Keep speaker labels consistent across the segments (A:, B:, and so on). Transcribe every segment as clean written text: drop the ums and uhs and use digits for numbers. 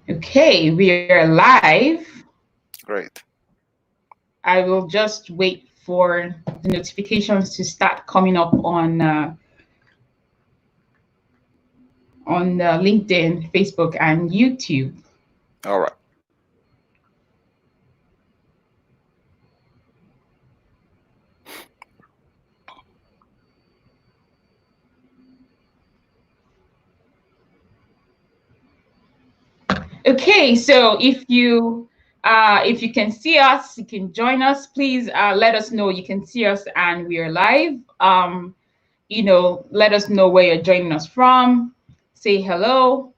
A: Okay, we are live.
B: Great.
A: I will just wait for the notifications to start coming up on LinkedIn, Facebook, and YouTube.
B: All right.
A: Okay, so if you can see us, you can join us. Please let us know you can see us and we are live. Let us know where you're joining us from. Say hello.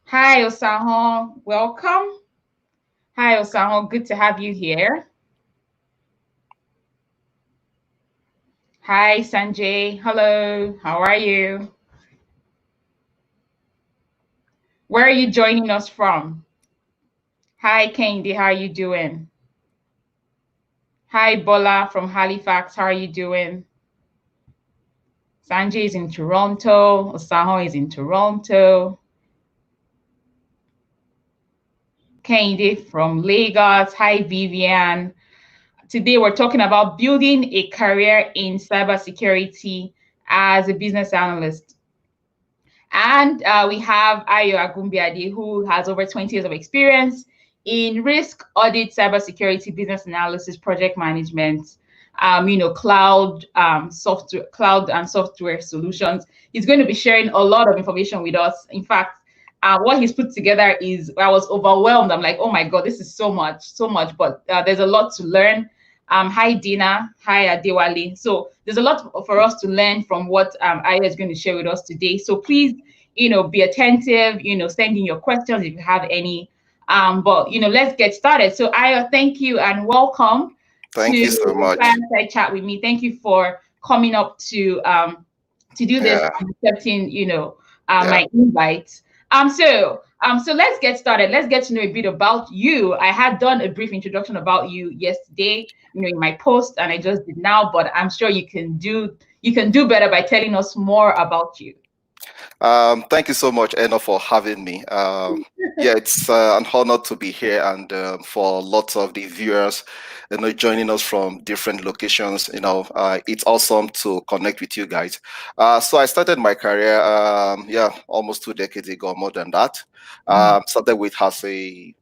A: Hi, Osaho. Welcome. Hi, Osaho. Good to have you here. Hi, Sanjay. Hello. How are you? Where are you joining us from? Hi, Kendi. How are you doing? Hi, Bola from Halifax. How are you doing? Sanjay is in Toronto. Osaho is in Toronto. Kendi from Lagos. Hi, Vivian. Today, we're talking about building a career in cybersecurity as a business analyst. And we have Ayo Agunbiade, who has over 20 years of experience in risk, audit, cybersecurity, business analysis, project management, cloud and software solutions. He's going to be sharing a lot of information with us. In fact, what he's put together is, I was overwhelmed. I'm like, oh my God, this is so much, so much, but there's a lot to learn. Hi, Dina. Hi, Adewale. So there's a lot for us to learn from what Aya is going to share with us today. So please, be attentive, send in your questions if you have any. But let's get started. So Aya, thank you and welcome to
B: Thank you so
A: the
B: much.
A: fireside chat with me. Thank you for coming up to do this
B: Yeah.
A: and accepting,
B: Yeah.
A: my invite. So let's get started. Let's get to know a bit about you. I had done a brief introduction about you yesterday, in my post, and I just did now, but I'm sure you can do better by telling us more about you.
B: Thank you so much, Eno, for having me. Yeah, it's an honor to be here, and for lots of the viewers, joining us from different locations. It's awesome to connect with you guys. So I started my career, yeah, almost 2 decades ago, more than that. Started with as a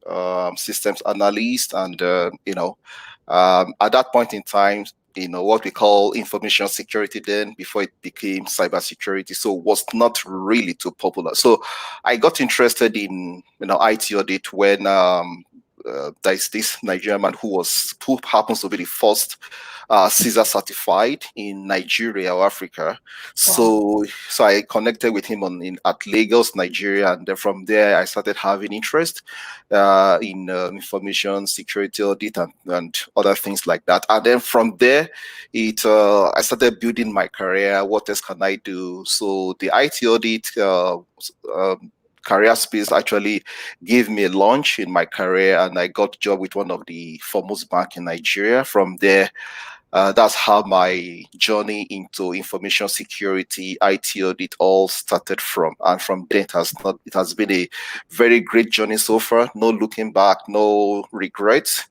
B: systems analyst, and at that point in time, what we call information security then before it became cybersecurity. So it was not really too popular. So I got interested in IT audit when there's this Nigerian man who happens to be the first CISA certified in Nigeria or Africa.
A: Wow.
B: So I connected with him at Lagos, Nigeria, and then from there I started having interest in information security audit and other things like that. And then from there, I started building my career. What else can I do? So the IT audit career space actually gave me a launch in my career, and I got a job with one of the foremost bank in Nigeria. From there, that's how my journey into information security, IT audit all started from. And from there, it has been a very great journey so far. No looking back, no regrets.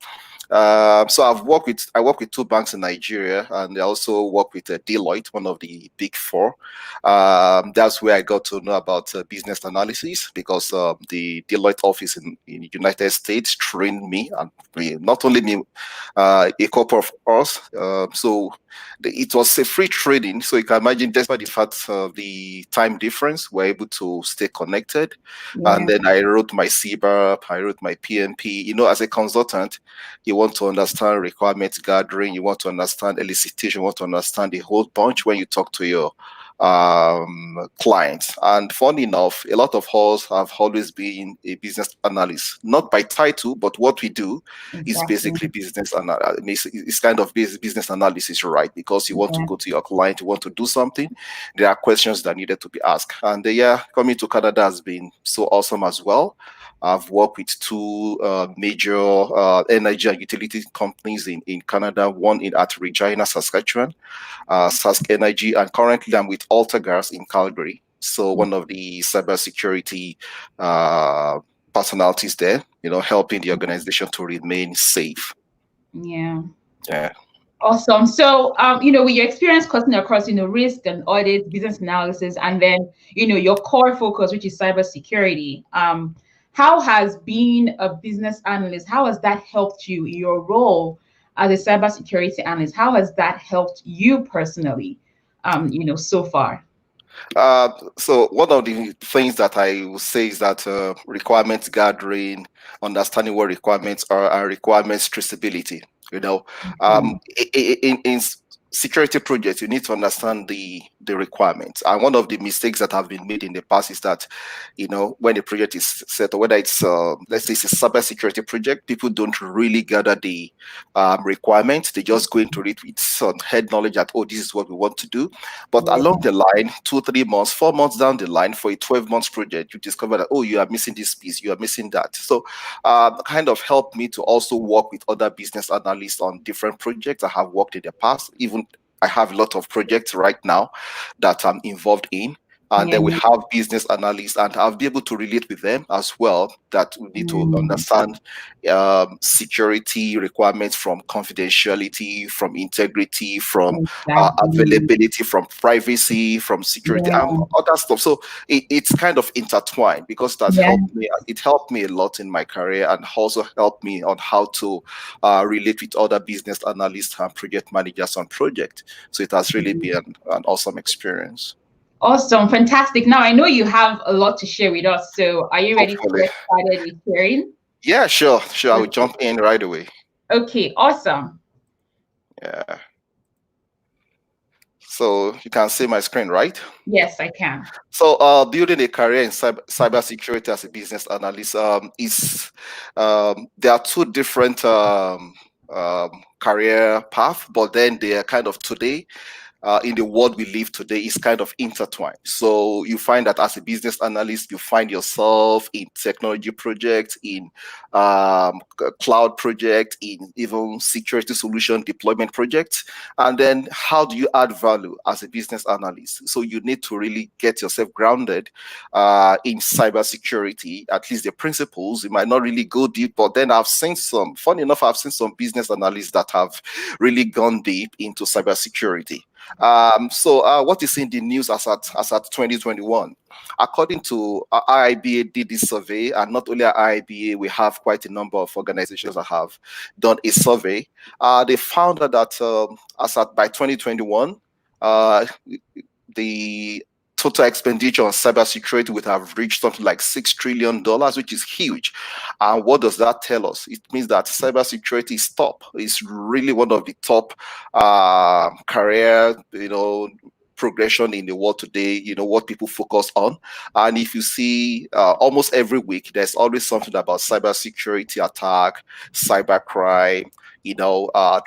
B: So I work with two banks in Nigeria, and I also work with Deloitte, one of the big four. That's where I got to know about business analysis, because the Deloitte office in the United States trained me, and not only me, a couple of us. It was a free training, so you can imagine, despite the fact of the time difference, we're able to stay connected. And
A: Yeah.
B: then I wrote my CBAP, I wrote my PMP. As a consultant, you want to understand requirements gathering, you want to understand elicitation, you want to understand the whole bunch when you talk to your clients. And funny enough, a lot of us have always been a business analyst, not by title, but what we do is
A: Exactly.
B: basically business analysis. It's kind of business analysis, right? Because you want to
A: Yeah.
B: go to your client, you want to do something, there are questions that needed to be asked. And yeah, coming to Canada has been so awesome as well. I've worked with two major energy and utility companies in Canada, one at Regina, Saskatchewan, Sask Energy, and currently I'm with AltaGas in Calgary. So one of the cybersecurity personalities there, helping the organization to remain safe.
A: Yeah.
B: Yeah.
A: Awesome. So, with your experience cutting across, risk and audit, business analysis, and then, your core focus, which is cybersecurity, how has being a business analyst, how has that helped you in your role as a cybersecurity analyst? How has that helped you personally, so far?
B: So one of the things that I will say is that requirements gathering, understanding what requirements are, and requirements traceability. In security projects, you need to understand the requirements. And one of the mistakes that have been made in the past is that, when a project is set, or whether it's let's say it's a cybersecurity project, people don't really gather the requirements. They just go into it with some head knowledge that, oh, this is what we want to do. But along the line, 2, 3 months, 4 months down the line, for a 12-month project, you discover that, oh, you are missing this piece, you are missing that. So kind of helped me to also work with other business analysts on different projects I have worked in the past. Even I have a lot of projects right now that I'm involved in. And then we have business analysts, and I'll be able to relate with them as well, that we need to understand security requirements, from confidentiality, from integrity, from availability, from privacy, from security, and other stuff. So it's kind of intertwined, because that's helped me. It helped me a lot in my career, and also helped me on how to relate with other business analysts and project managers on project. So it has really been an awesome experience.
A: Awesome, fantastic. Now I know you have a lot to share with us, so are you ready to get started with sharing?
B: Yeah, sure. I will jump in right away.
A: Okay, awesome.
B: Yeah. So you can see my screen, right?
A: Yes, I can.
B: So building a career in cybersecurity as a business analyst there are two different career paths, but then they are kind of today. In the world we live today is kind of intertwined. So you find that as a business analyst, you find yourself in technology projects, in cloud projects, in even security solution deployment projects. And then how do you add value as a business analyst? So you need to really get yourself grounded in cybersecurity, at least the principles. You might not really go deep, but then funny enough, I've seen some business analysts that have really gone deep into cybersecurity. So what is in the news as at 2021? According to IIBA did this survey, and not only IIBA, we have quite a number of organizations that have done a survey. They found that by 2021, the total expenditure on cybersecurity would have reached something like $6 trillion, which is huge. And what does that tell us? It means that cybersecurity is top. It's really one of the top career, progression in the world today, what people focus on. And if you see almost every week, there's always something about cybersecurity attack, cybercrime,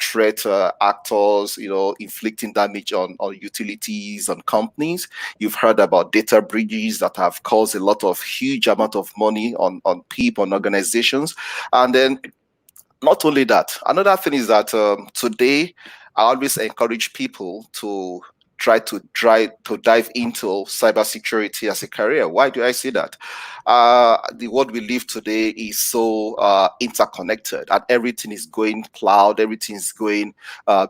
B: threat actors, inflicting damage on utilities and companies. You've heard about data breaches that have caused a lot of huge amount of money on people and organizations. And then not only that, another thing is that today I always encourage people to try to dive into cybersecurity as a career. Why do I say that? The world we live today is so interconnected, and everything is going cloud, everything is going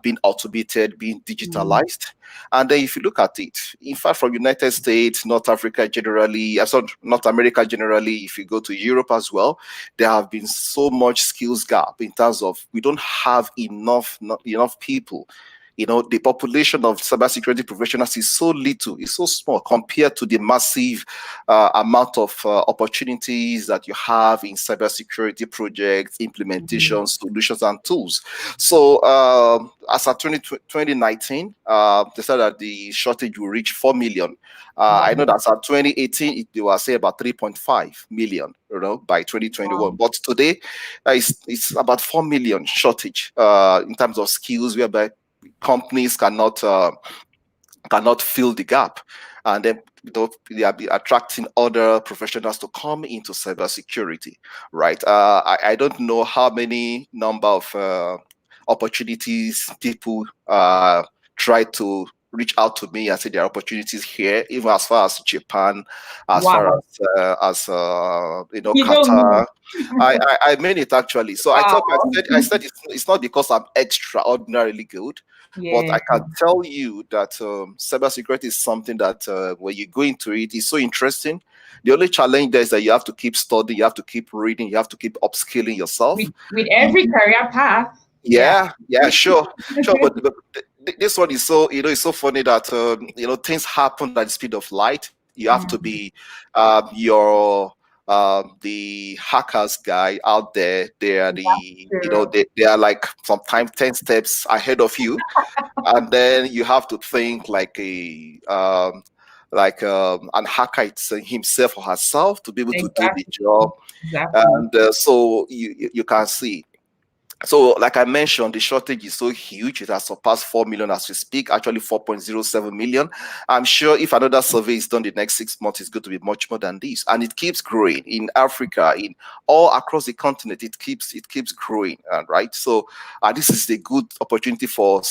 B: being automated, being digitalized. And then if you look at it, in fact, from United States, North Africa generally, North America generally, if you go to Europe as well, there have been so much skills gap in terms of we don't have enough people. The population of cybersecurity professionals is so little, it's so small compared to the massive amount of opportunities that you have in cybersecurity projects, implementation, solutions, and tools. So as of 2019, they said that the shortage will reach 4 million. I know that as of 2018, they were saying about 3.5 million, by 2021. But today, it's about 4 million shortage in terms of skills, whereby companies cannot fill the gap. and then they are attracting other professionals to come into cybersecurity, right? I don't know how many number of opportunities people try to reach out to me and say there are opportunities here, even as far as Japan, as far
A: Wow.
B: as
A: You don't
B: Qatar.
A: know.
B: I mean it actually. So
A: Wow.
B: I said it's not because I'm extraordinarily good, but
A: Yeah.
B: I can tell you that cybersecurity is something that when you go into it, it's so interesting. The only challenge there is that you have to keep studying, you have to keep reading, you have to keep upskilling yourself.
A: With every career path. Yeah.
B: Yeah, sure. But this one is so, it's so funny that things happen at the speed of light. You have to
A: Mm,
B: be your the hackers guy out there. They are
A: true.
B: they are like sometimes 10 steps ahead of you, and then you have to think like a an hacker himself or herself to be able to do the
A: Exactly.
B: job,
A: Exactly.
B: and so you can see. So, like I mentioned, the shortage is so huge. It has surpassed 4 million as we speak, actually 4.07 million. I'm sure if another survey is done the next 6 months, it's going to be much more than this. And it keeps growing in Africa, in all across the continent. It keeps growing, right? So, this is a good opportunity for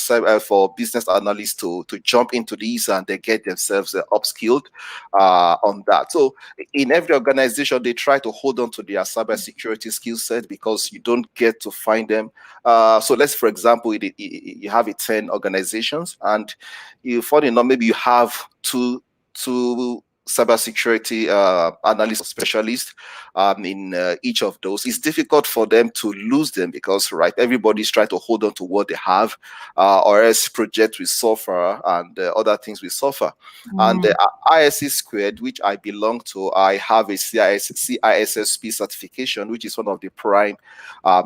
B: business analysts to jump into these and they get themselves upskilled on that. So, in every organization, they try to hold on to their cybersecurity skill set because you don't get to find them. So let's, for example, you have 10 organizations, and you funny enough, maybe you have two cybersecurity analysts or specialists in each of those. It's difficult for them to lose them because, right, everybody's trying to hold on to what they have, or else project will suffer and other things will suffer. And
A: Mm,
B: the ISC squared, which I belong to, I have a CISSP certification, which is one of the prime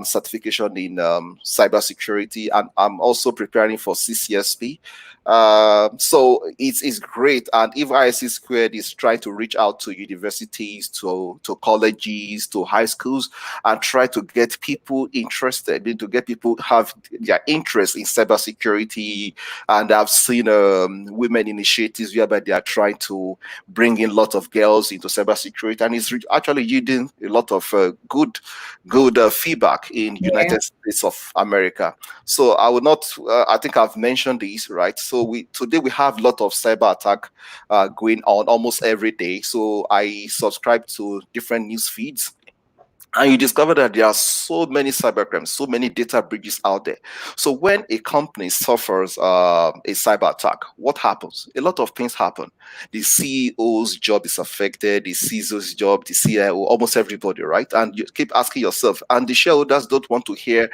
B: certification in cybersecurity, and I'm also preparing for CCSP. So it's great. And if ISC Squared is trying to reach out to universities, to colleges, to high schools, and try to get people interested, to get people have their interest in cybersecurity. And I've seen women initiatives whereby they are trying to bring in lots of girls into cybersecurity, and it's actually yielding a lot of good feedback in
A: yeah.
B: United States of America. So I would not. I think I've mentioned this, right? So today we have a lot of cyber attack going on almost every day. So I subscribe to different news feeds, and you discover that there are so many cybercrimes, so many data breaches out there. So when a company suffers a cyber attack, what happens? A lot of things happen. The CEO's job is affected, the CISO's job, the CIO, almost everybody, right? And you keep asking yourself, and the shareholders don't want to hear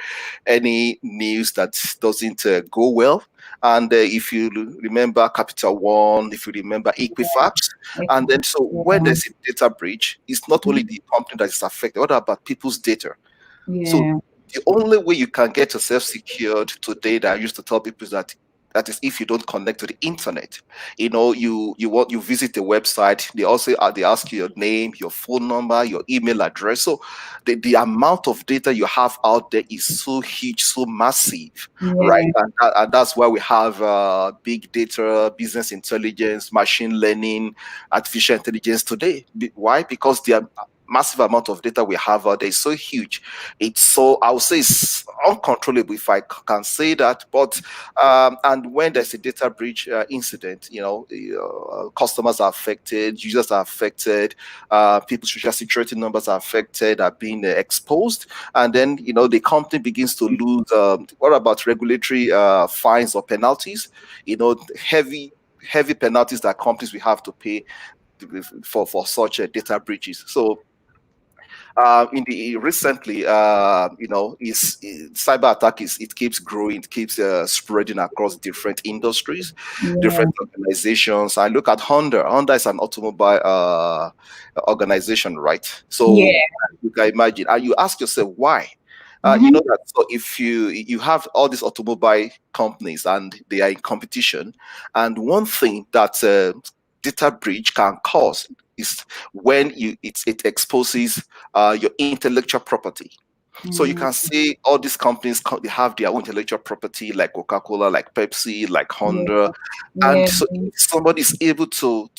B: any news that doesn't go well. And if you remember Capital One, if you remember Equifax, and then so when
A: Yeah.
B: there's a data breach, it's not only the company that is affected, what about people's data? So
A: Yeah.
B: the only way you can get yourself secured today that I used to tell people is that is if you don't connect to the internet. You visit the website, they also they ask you your name, your phone number, your email address. So the amount of data you have out there is so huge, so massive, right?
A: Yeah.
B: And that's why we have big data, business intelligence, machine learning, artificial intelligence today. Why? Because the massive amount of data we have out there is so huge. It's so, I would say, it's uncontrollable, if I can say that. But and when there's a data breach incident, customers are affected, users are affected, people's social security numbers are affected, are being exposed, and then the company begins to lose. What about regulatory fines or penalties? Heavy penalties that companies will have to pay for such data breaches. So in the recently, cyber attack it keeps growing, it keeps spreading across different industries,
A: Yeah.
B: different organizations. I look at Honda. Honda is an automobile organization, right? So
A: Yeah.
B: you can imagine, and you ask yourself why. You
A: Mm-hmm.
B: know that, so if you have all these automobile companies and they are in competition, and one thing that data breach can cause is when it exposes your intellectual property. So you can see all these companies, they have their own intellectual property, like Coca-Cola, like Pepsi, like
A: Yeah.
B: Honda. And
A: Yeah.
B: so if somebody is able to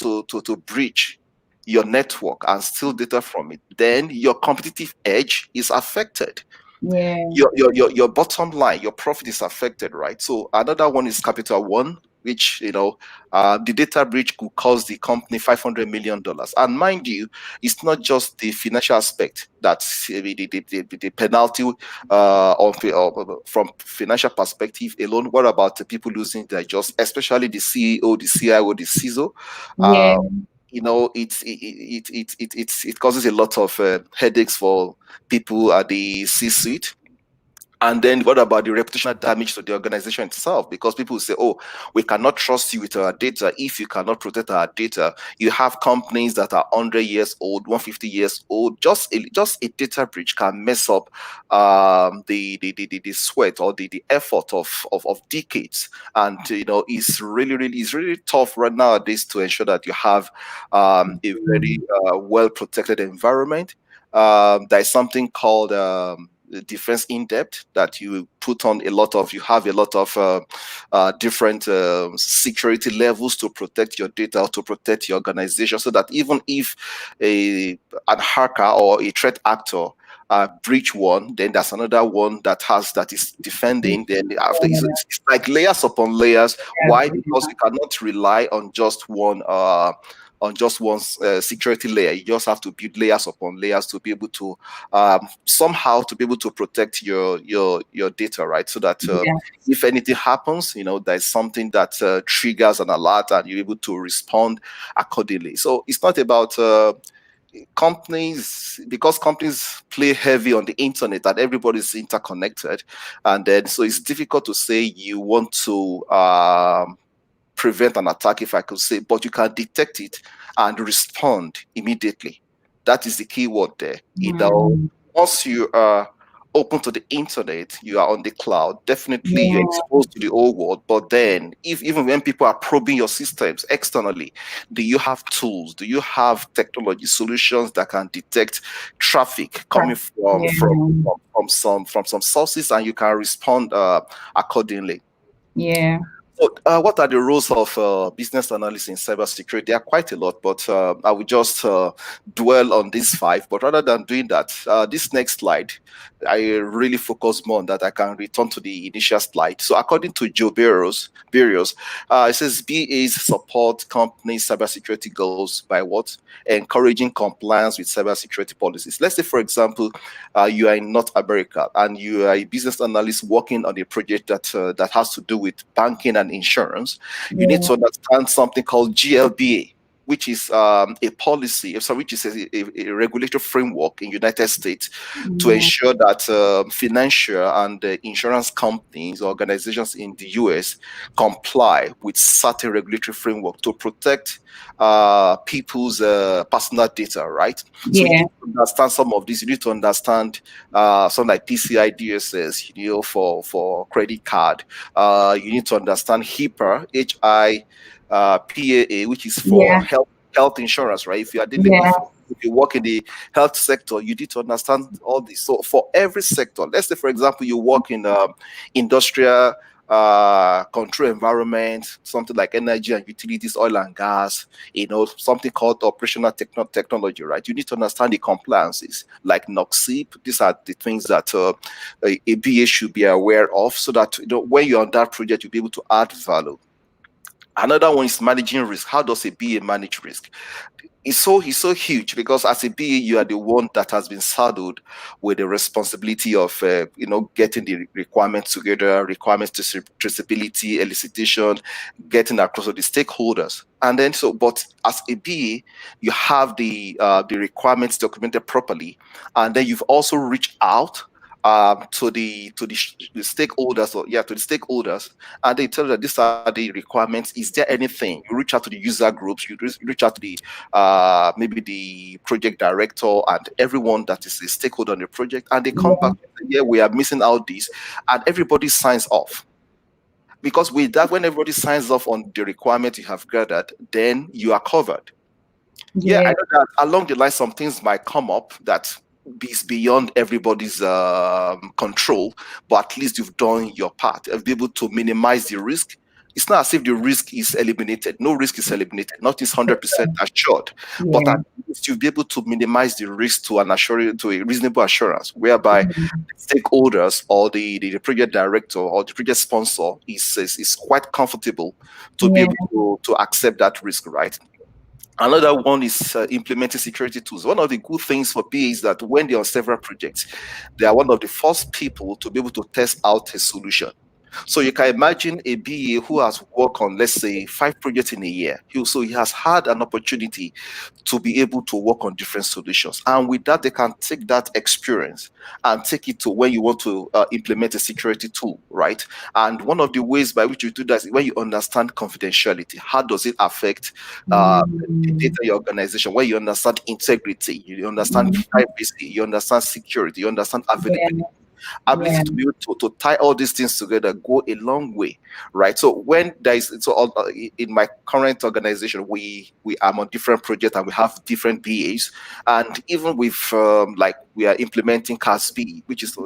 B: breach your network and steal data from it, then your competitive edge is affected.
A: Yeah.
B: Your bottom line, your profit is affected, right? So another one is Capital One, which the data breach could cost the company $500 million. And mind you, it's not just the financial aspect that's the penalty from financial perspective alone. What about the people losing their jobs, especially the CEO, the CIO, the CISO?
A: Yeah.
B: It causes a lot of headaches for people at the C-suite. And then what about the reputational damage to the organization itself? Because people say, oh, we cannot trust you with our data if you cannot protect our data. You have companies that are 100 years old, 150 years old. Just a data breach can mess up the sweat or the effort of decades. And it's really tough right nowadays to ensure that you have a very well protected environment. There's something called defense in depth that you have a lot of different security levels to protect your data or to protect your organization, so that even if an hacker or a threat actor breach one, then there's another one that is defending. Then after it's like layers upon layers. Why? Because you cannot rely on just one security layer. You just have to build layers upon layers to be able to somehow to be able to protect your data, right? So that
A: Yeah.
B: if anything happens, there's something that triggers an alert and you're able to respond accordingly. So it's not about companies, because companies play heavy on the internet and everybody's interconnected, and then so it's difficult to say you want to prevent an attack, if I could say, but you can detect it and respond immediately. That is the key word there. Once you are open to the internet, you are on the cloud, definitely you're
A: Yeah.
B: exposed to the old world. But then even when people are probing your systems externally, do you have tools? Do you have technology solutions that can detect traffic coming
A: Yeah.
B: from some sources, and you can respond accordingly?
A: Yeah.
B: So, what are the roles of business analysts in cybersecurity? There are quite a lot, but I will just dwell on these five. But rather than doing that, this next slide, I really focus more on that. I can return to the initial slide. So, according to Joe Barrios, it says BAs support companies' cybersecurity goals by what? Encouraging compliance with cybersecurity policies. Let's say, for example, you are in North America and you are a business analyst working on a project that has to do with banking and insurance. You need to understand something called GLBA, which is a policy, which is a regulatory framework in United States to ensure that financial and insurance companies, organizations in the US comply with certain regulatory framework to protect people's personal data, right? So you
A: Yeah.
B: need to understand some of this. You need to understand something like PCI DSS, for credit card. You need to understand HIPAA, PAA, which is for
A: Yeah.
B: health insurance, right? If you are dealing
A: Yeah.
B: if you work in the health sector, you need to understand all this. So for every sector, let's say, for example, you work in industrial control environment, something like energy and utilities, oil and gas, something called operational technology, right? You need to understand the compliances like NOCSIP. These are the things that a BA should be aware of, so that when you're on that project, you'll be able to add value. Another one is managing risk. How does a BA manage risk? It's so huge, because as a BA, you are the one that has been saddled with the responsibility of getting the requirements together, requirements to traceability, elicitation, getting across to the stakeholders. And then but as a BA, you have the requirements documented properly, and then you've also reached out to the stakeholders, to the stakeholders, and they tell you that these are the requirements. Is there anything? You reach out to the user groups, you reach out to the maybe the project director and everyone that is a stakeholder on the project, and they come back and say, yeah, we are missing out this, and everybody signs off. Because with that, when everybody signs off on the requirement you have gathered, then you are covered. Yeah, I know that along the line, some things might come up that is beyond everybody's control, but at least you've done your part. Be able to minimize the risk. It's not as if the risk is eliminated. No risk is eliminated. Nothing's 100% assured, but
A: Yeah.
B: at least you'll be able to minimize the risk to a reasonable assurance, whereby stakeholders or the project director or the project sponsor is quite comfortable to be
A: Yeah.
B: able to accept that risk, right? Another one is implementing security tools. One of the good things for BA is that when they're on several projects, they are one of the first people to be able to test out a solution. So you can imagine a BA who has worked on, let's say, 5 projects in a year. So he has had an opportunity to be able to work on different solutions. And with that, they can take that experience and take it to when you want to implement a security tool, right? And one of the ways by which you do that is when you understand confidentiality. How does it affect the data in your organization? When you understand integrity, you understand privacy, you understand security, you understand availability,
A: Yeah.
B: ability to be able to tie all these things together go a long way, right? So when there is in my current organization, we are on different projects and we have different BAs, and even with like we are implementing CISSP, which is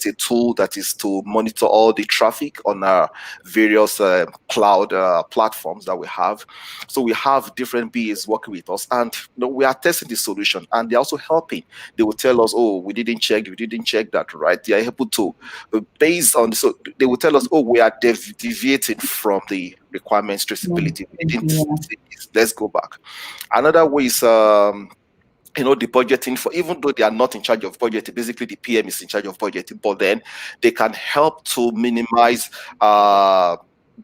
B: a tool that is to monitor all the traffic on our various cloud platforms that we have. So we have different BAs working with us, and we are testing the solution, and they're also helping. They will tell us, oh, we didn't check that, right? They are able to, based on, so they will tell us, oh, we are deviating from the requirements traceability. We didn't
A: Yeah.
B: see this. Let's go back. Another way is the budgeting. For even though they are not in charge of budgeting, basically the PM is in charge of budgeting, but then they can help to minimize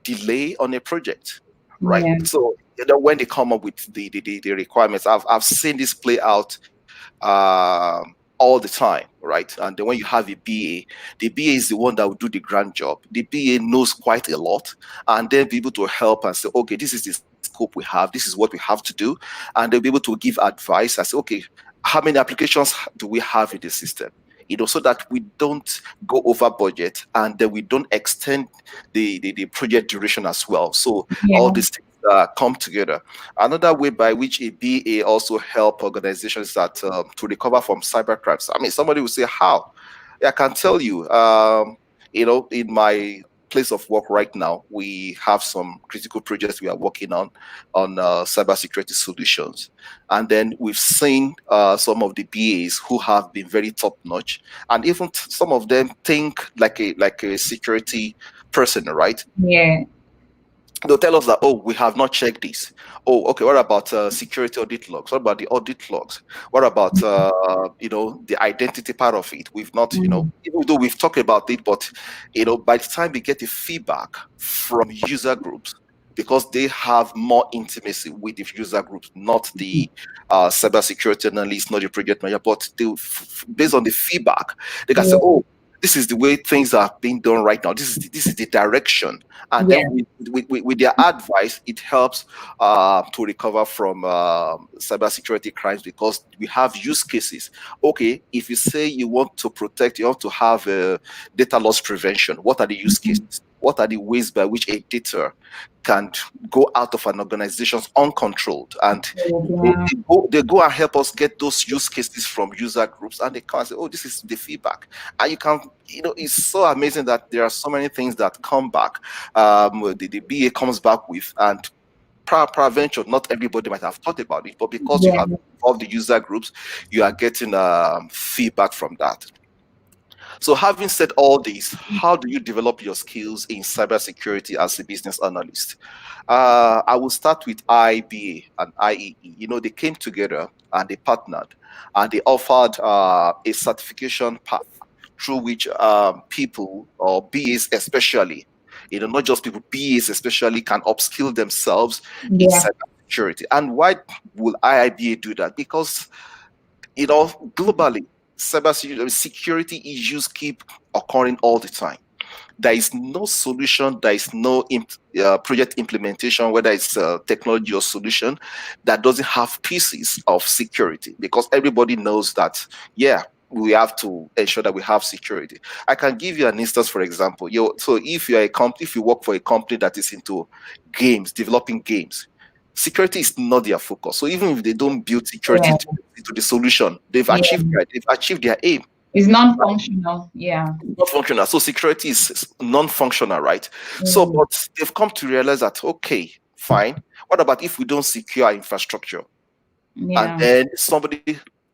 B: delay on a project, right?
A: Yeah.
B: So when they come up with the requirements, I've seen this play out all the time, right? And then when you have a BA, the BA is the one that will do the grand job. The BA knows quite a lot, and then be able to help and say, okay, this is the scope we have, this is what we have to do, and they'll be able to give advice. I say, okay, how many applications do we have in the system? So that we don't go over budget and then we don't extend the project duration as well. So all
A: Yeah.
B: these things come together. Another way by which a BA also help organizations that to recover from cyber crimes. I mean, somebody will say, how? I can tell you, in my place of work right now, we have some critical projects we are working on cybersecurity solutions. And then we've seen some of the BAs who have been very top notch, and even some of them think like a security person, right?
A: Yeah.
B: They'll tell us that, oh, we have not checked this. Oh, okay, what about security audit logs? What about the audit logs? What about the identity part of it? We've not, even though we've talked about it, but by the time we get the feedback from user groups, because they have more intimacy with the user groups, not the cybersecurity analyst, not the project manager, but based on the feedback, they can say,
A: Yeah.
B: oh, this is the way things are being done right now. This is the direction, and then
A: Yeah.
B: with their advice, it helps to recover from cybersecurity crimes, because we have use cases. Okay, if you say you want to protect, you want to have data loss prevention. What are the use cases? What are the ways by which a data can go out of an organization uncontrolled? And
A: Yeah.
B: they go and help us get those use cases from user groups, and they can say, oh, this is the feedback. And you can, it's so amazing that there are so many things that come back, the BA comes back with, and peradventure, not everybody might have thought about it, but because you
A: Yeah.
B: have involved the user groups, you are getting feedback from that. So having said all this, how do you develop your skills in cybersecurity as a business analyst? I will start with IBA and IEE. They came together and they partnered, and they offered a certification path through which people, or BAs especially, not just people, BAs especially, can upskill themselves in
A: Yeah.
B: cybersecurity. And why will IIBA do that? Because globally, cybersecurity issues keep occurring all the time. There is no solution, there is no project implementation, whether it's technology or solution, that doesn't have pieces of security, because everybody knows that, yeah, we have to ensure that we have security. I can give you an instance, for example. So if you work for a company that is into games, developing games, security is not their focus. So even if they don't build security into the solution, they've achieved their aim.
A: It's non-functional. Yeah.
B: Not functional. So security is non-functional, right? So, but they've come to realize that, okay, fine. What about if we don't secure our infrastructure? And then somebody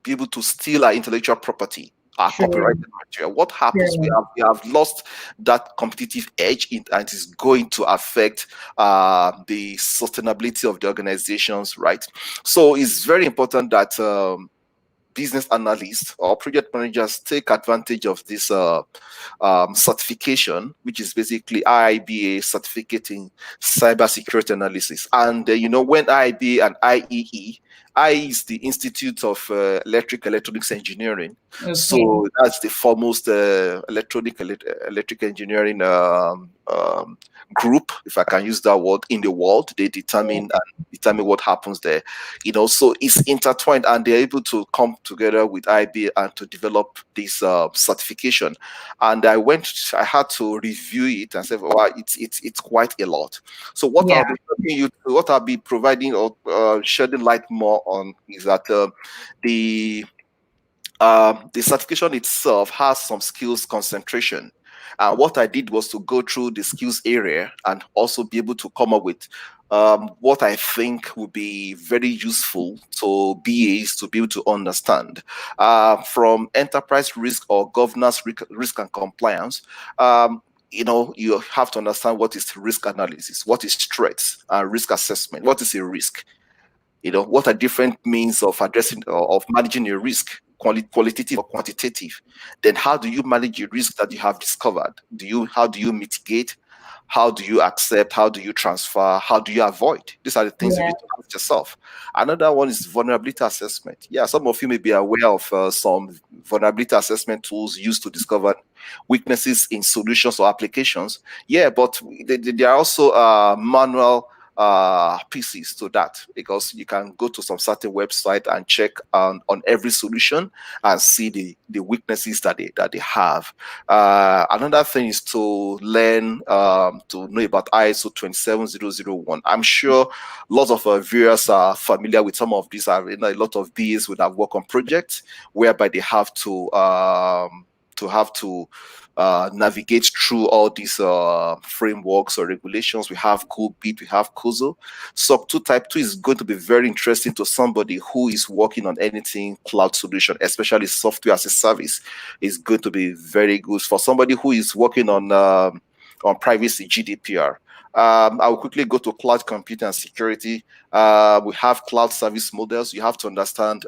B: be able to steal our intellectual property, our copyrighted material? What happens? We have lost that competitive edge, and it's going to affect the sustainability of the organizations, right? So it's very important that business analysts or project managers take advantage of this certification, which is basically IIBA certificate in cybersecurity analysis. And when IIBA and IEE, I is the Institute of Electronics Engineering. Okay. So that's the foremost electric engineering group, if I can use that word, in the world. They determine what happens there. So it's intertwined, and they're able to come together with IB and to develop this certification. And I had to review it and say, wow, it's quite a lot. So what I'll be providing or shedding light more on is that the certification itself has some skills concentration. What I did was to go through the skills area and also be able to come up with what I think would be very useful to BAs to be able to understand from enterprise risk or governance risk and compliance. You have to understand what is risk analysis, what is threats, risk assessment, what is a risk, what are different means of addressing or of managing a risk, qualitative or quantitative. Then how do you manage your risk that you have discovered? How do you mitigate? How do you accept? How do you transfer? How do you avoid? These are the things you need to ask yourself. Another one is vulnerability assessment. Yeah, some of you may be aware of some vulnerability assessment tools used to discover weaknesses in solutions or applications. Yeah, but there are also manual pieces to that, because you can go to some certain website and check on every solution and see the weaknesses that they have. Another thing is to learn to know about ISO 27001. I'm sure lots of viewers are familiar with some of these. A lot of BAs would have worked on projects whereby they have to navigate through all these frameworks or regulations. We have COBIT, we have COSO. SOC 2 Type 2 is going to be very interesting to somebody who is working on anything cloud solution, especially software as a service. Is going to be very good for somebody who is working on privacy, GDPR. I will quickly go to cloud computing and security. We have cloud service models. You have to understand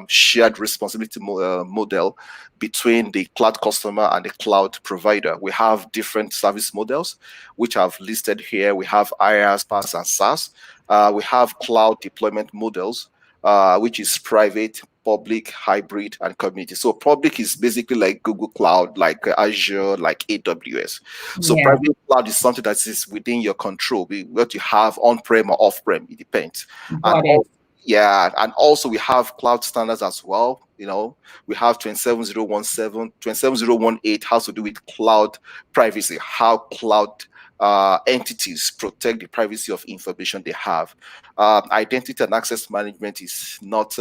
B: shared responsibility model between the cloud customer and the cloud provider. We have different service models, which I've listed here. We have IaaS, PaaS, and SaaS. We have cloud deployment models, which is private, public, hybrid, and community. So public is basically like Google Cloud, like Azure, like AWS. So private cloud is something that is within your control. What you have on-prem or off-prem, it depends. And also we have cloud standards as well. We have 27017, 27018 has to do with cloud privacy, how cloud entities protect the privacy of information they have. Identity and access management is not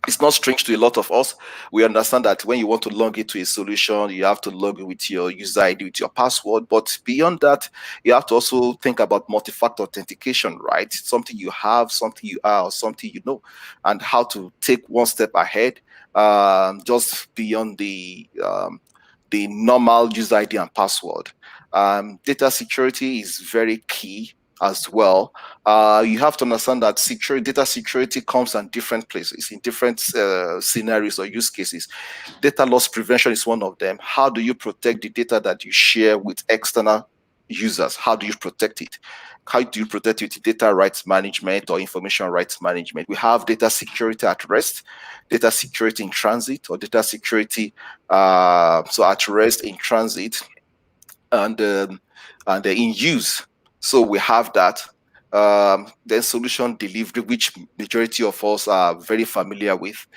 B: it's not strange to a lot of us. We understand that when you want to log into a solution, you have to log in with your user ID, with your password. But beyond that, you have to also think about multi-factor authentication, right? Something you have, something you are, or something you know, and how to take one step ahead, just beyond the normal user ID and password. Data security is very key as well. You have to understand that data security comes in different places, in different scenarios or use cases. Data loss prevention is one of them. How do you protect the data that you share with external users? How do you protect it? How do you protect it with data rights management or information rights management? We have data security at rest, data security in transit, or data security so at rest, in transit, and in use. So we have that. Then solution delivery, which majority of us are very familiar with.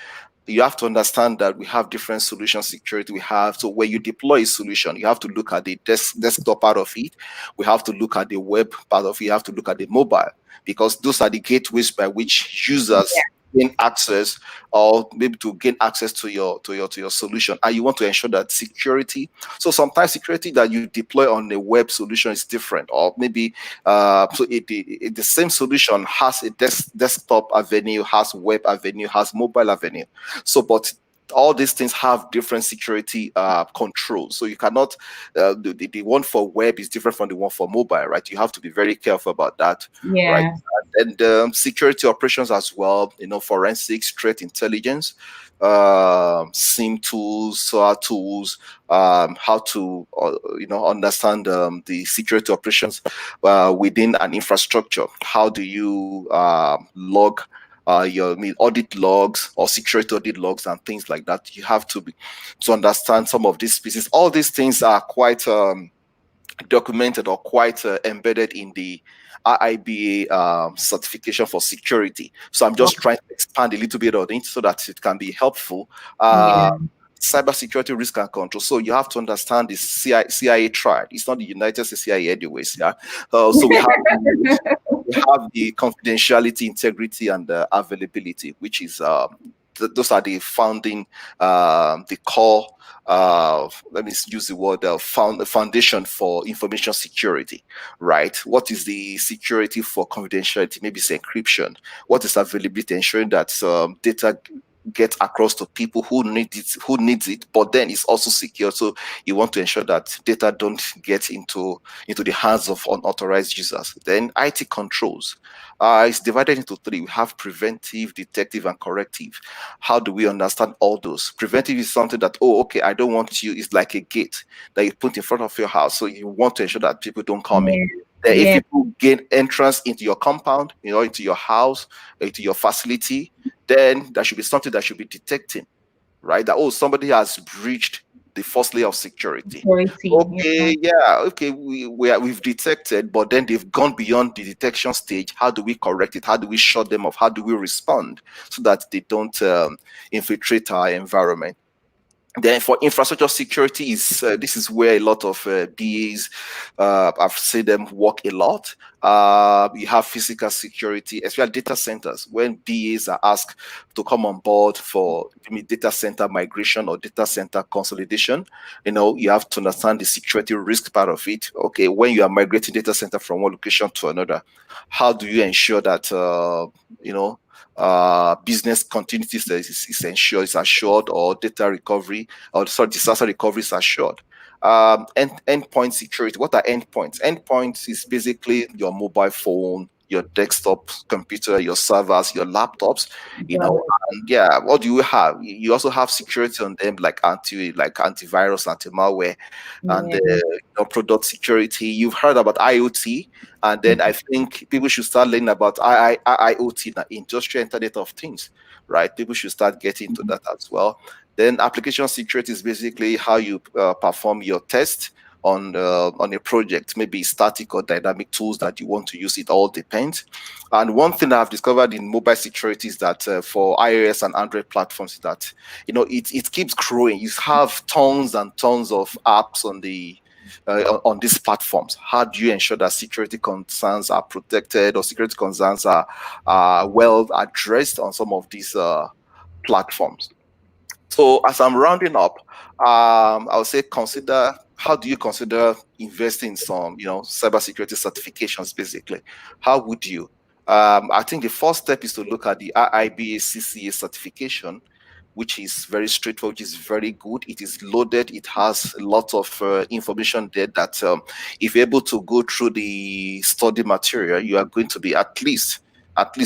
B: you have to understand that we have different solution security. We have, so when you deploy a solution, you have to look at the desktop part of it. We have to look at the web part of it. You have to look at the mobile, because those are the gateways by which users gain access, or maybe to gain access to your solution. And you want to ensure that security. So sometimes security that you deploy on a web solution is different, or maybe the same solution has a desktop avenue, has web avenue, has mobile avenue. So, but all these things have different security controls. So you cannot, the one for web is different from the one for mobile, right? You have to be very careful about that, right?
A: Yeah.
B: And security operations as well, forensics, threat intelligence, SIM tools, SOA tools, how to, understand the security operations within an infrastructure. How do you log your audit logs or security audit logs and things like that? You have to understand some of these pieces. All these things are quite documented or quite embedded in the IIBA certification for security. So I'm just trying to expand a little bit on it so that it can be helpful.
A: Yeah.
B: Cybersecurity risk and control. So you have to understand the CIA triad. It's not the United States CIA anyways. Yeah. So we have the confidentiality, integrity, and availability, which is those are the founding, the core. Let me use the word foundation for information security, right? What is the security for confidentiality? Maybe it's encryption. What is availability? Ensuring that data get across to people who needs it, but then it's also secure. So you want to ensure that data don't get into the hands of unauthorized users. Then IT controls. It's divided into three. We have preventive, detective, and corrective. How do we understand all those? Preventive is something that, oh, okay, I don't want you. It's like a gate that you put in front of your house. So you want to ensure that people don't come in. If people gain entrance into your compound, into your house, into your facility, then that should be something that should be detecting, right? That, oh, somebody has breached the first layer of security. Okay, okay, we've detected, but then they've gone beyond the detection stage. How do we correct it? How do we shut them off? How do we respond so that they don't infiltrate our environment? Then for infrastructure security, this is where a lot of BAs, I've seen them work a lot. You have physical security, especially data centers. When BAs are asked to come on board for data center migration or data center consolidation, you have to understand the security risk part of it. Okay, when you are migrating data center from one location to another, how do you ensure that business continuity is ensured, is assured, or data recovery, or disaster recovery is assured. Endpoint security. What are endpoints? Endpoints is basically your mobile phone, your desktop computer, your servers, your laptops, and what do you have? You also have security on them, like antivirus, anti-malware, and product security. You've heard about IoT, and then I think people should start learning about IoT, the Industrial Internet of Things, right? People should start getting into that as well. Then application security is basically how you perform your test on a project, maybe static or dynamic tools that you want to use. It all depends. And one thing I've discovered in mobile security is that for iOS and Android platforms, is that it keeps growing. You have tons and tons of apps on these platforms. How do you ensure that security concerns are protected, or security concerns are well addressed on some of these platforms? So as I'm rounding up, I would say how do you consider investing in some, cybersecurity certifications, basically? How would you? I think the first step is to look at the IIBA CCA certification, which is very straightforward, which is very good. It is loaded. It has a lot of information there that if you're able to go through the study material, you are going to be at least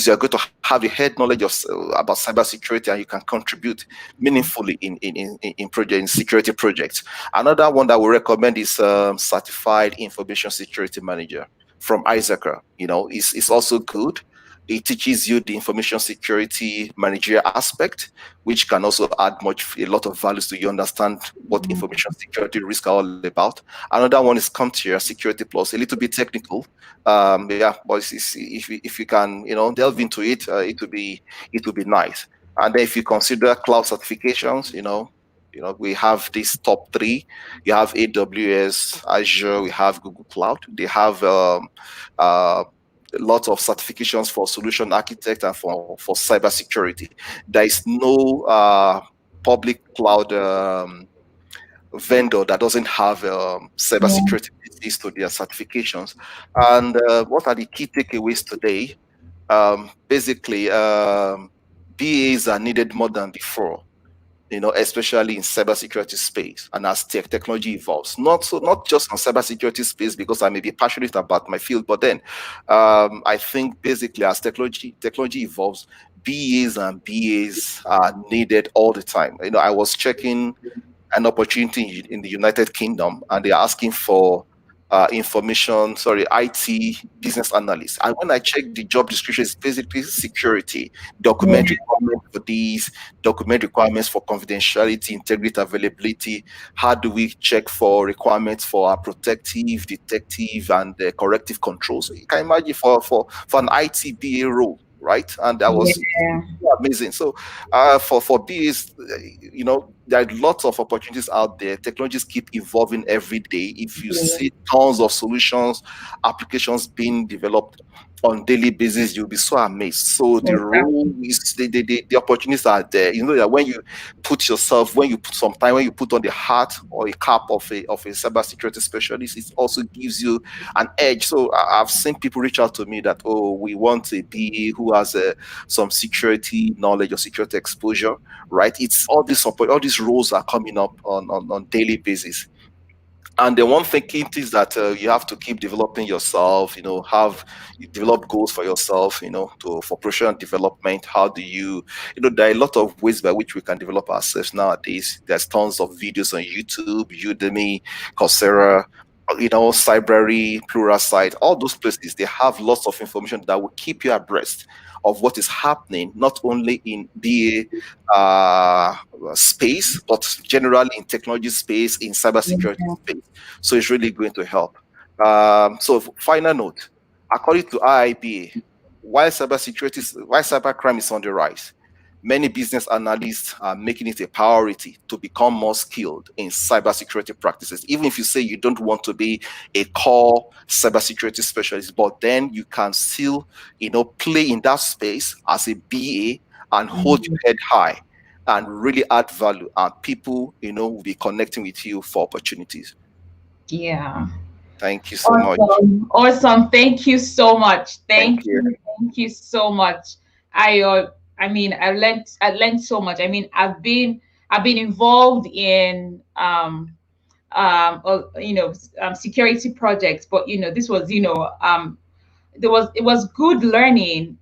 B: you're going to have a head knowledge of about cybersecurity, and you can contribute meaningfully in security projects. Another one that we recommend is Certified Information Security Manager from CISA. It's also good. It teaches you the information security managerial aspect, which can also add a lot of values to you understand what information security risk are all about. Another one is CompTIA Security Plus, a little bit technical. But if you can, delve into it, it will be nice. And then if you consider cloud certifications, we have these top three. You have AWS, Azure, we have Google Cloud. They have lots of certifications for solution architect and for cybersecurity. There is no public cloud vendor that doesn't have
A: Yeah.
B: cybersecurity pieces to their certifications. And what are the key takeaways today? Basically, BAs are needed more than before, especially in cybersecurity space and as technology evolves. Not just on cybersecurity space because I may be passionate about my field, but then I think basically as technology evolves, BAs and BAs are needed all the time. I was checking an opportunity in the United Kingdom, and they're asking for IT business analyst. And when I check the job description, it's basically security, document
A: Yeah.
B: requirements for these, document requirements for confidentiality, integrity, availability. How do we check for requirements for our protective, detective, and corrective controls? So you can imagine for an ITBA role, right? And that was
A: Yeah.
B: amazing. So for BAs, there are lots of opportunities out there. Technologies keep evolving every day. If you
A: Yeah.
B: see tons of solutions, applications being developed on daily basis, you'll be so amazed. So the role
A: Exactly.
B: is the opportunities are there. You know that when you when you put some time, when you put on the hat or a cap of a cybersecurity specialist, it also gives you an edge. So I've seen people reach out to me that, oh, we want a BA who has some security knowledge or security exposure, right? It's all these roles are coming up on daily basis. And the one thinking is that you have to keep developing yourself, you develop goals for yourself, for professional development. How do there are a lot of ways by which we can develop ourselves nowadays. There's tons of videos on YouTube, Udemy, Coursera, Cybrary, Pluralsight, all those places. They have lots of information that will keep you abreast of what is happening, not only in BA space, but generally in technology space, in cybersecurity
A: Yeah.
B: space. So it's really going to help. So final note, according to IIBA, while cybercrime is on the rise, many business analysts are making it a priority to become more skilled in cybersecurity practices. Even if you say you don't want to be a core cybersecurity specialist, but then you can still, play in that space as a BA and hold your
A: Mhm.
B: head high and really add value, and people, will be connecting with you for opportunities.
A: Yeah.
B: Thank you so much.
A: Awesome. Awesome. Thank you so much.
B: Thank
A: Thank
B: you.
A: you. Thank you so much. I mean, I learned so much. I mean, I've been involved in security projects, but this was it was good learning,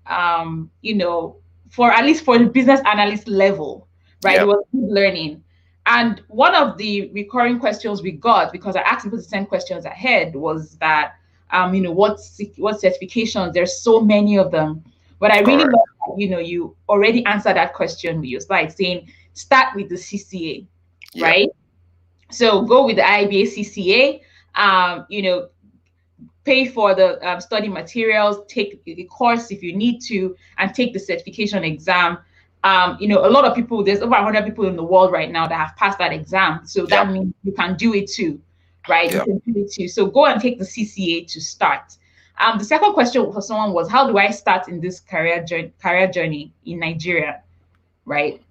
A: for at least for the business analyst level, right?
B: Yeah.
A: It was good learning. And one of the recurring questions we got, because I asked people to send questions ahead, was that, what certifications? There's so many of them. But I really
B: Correct.
A: love that, you already answered that question with your slide saying, start with the CCA,
B: Yeah.
A: right? So go with the IBA CCA. Pay for the study materials, take the course if you need to, and take the certification exam. A lot of people, there's over 100 people in the world right now that have passed that exam. So
B: Yeah.
A: that means you can do it too, right? You
B: Yeah.
A: can do it too. So go and take the CCA to start. The second question for someone was, how do I start in this career journey in Nigeria, right?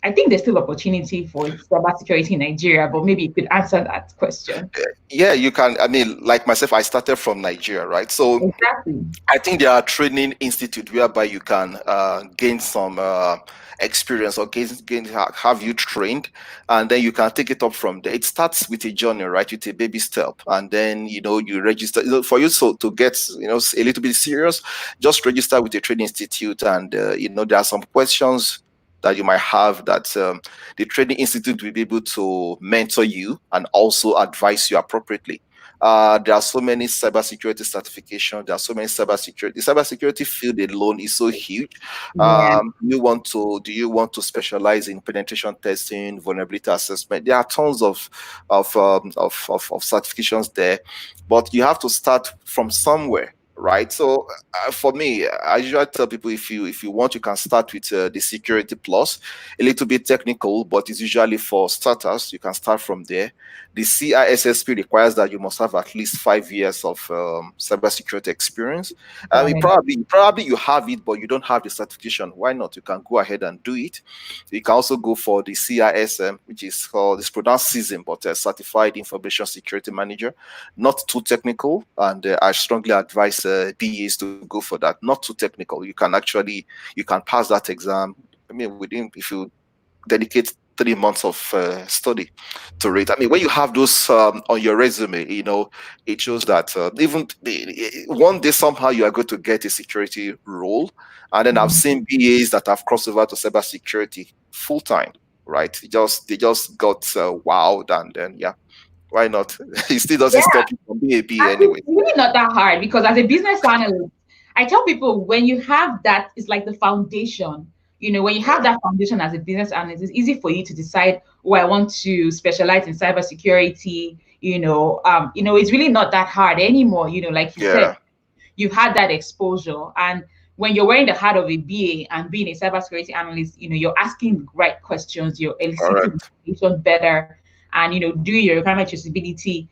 A: I think there's still opportunity for cybersecurity in Nigeria, but maybe you could answer that question.
B: Yeah, you can. I mean, like myself, I started from Nigeria, right? So
A: Exactly.
B: I think there are training institute whereby you can gain some experience or have you trained, and then you can take it up from there. It starts with a journey, right? With a baby step, and then you register. For you to get a little bit serious, just register with a training institute, and there are some questions that you might have that the training institute will be able to mentor you and also advise you appropriately. There are so many cybersecurity certifications. There are so many cybersecurity. The cybersecurity field alone is so huge.
A: Yeah.
B: Do you want to specialize in penetration testing, vulnerability assessment? There are tons of certifications there, but you have to start from somewhere, right? So for me, I usually tell people if you want, you can start with the Security Plus, a little bit technical, but it's usually for starters. You can start from there. The CISSP requires that you must have at least 5 years of cybersecurity experience. I
A: Got
B: mean,
A: it.
B: probably you have it, but you don't have the certification. Why not? You can go ahead and do it. You can also go for the CISM, which is called, it's pronounced CISM, but Certified Information Security Manager. Not too technical, and I strongly advise BAs to go for that. Not too technical. You can pass that exam. I mean, within, if you dedicate 3 months of study to it. I mean, when you have those on your resume, it shows that even one day somehow you are going to get a security role. And then I've
A: Mm.
B: seen BAs that have crossed over to cybersecurity full time, right? They just got wowed, and then yeah, why not? It still doesn't stop you from being a BA
A: And it's
B: anyway.
A: really not that hard because as a business analyst, I tell people when you have that, it's like the foundation. When you have
B: Yeah,
A: that foundation as a business analyst, it's easy for you to decide, oh, I want to specialize in cybersecurity. It's really not that hard anymore. Like you said,
B: yeah,
A: you've had that exposure. And when you're wearing the hat of a BA and being a cybersecurity analyst, you're asking the right questions, you're eliciting
B: correct.
A: information better, and doing your requirement traceability,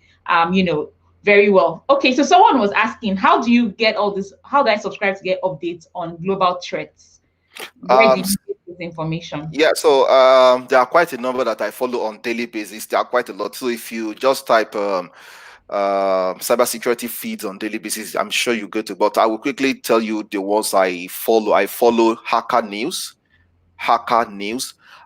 A: very well. Okay, so someone was asking, how do you get all this? How do I subscribe to get updates on global threats? Where do
B: Um,
A: you get this information?
B: Yeah, so there are quite a number that I follow on daily basis. There are quite a lot. So if you just type cybersecurity feeds on daily basis, I'm sure you go to. But I will quickly tell you the ones I follow. I follow Hacker News.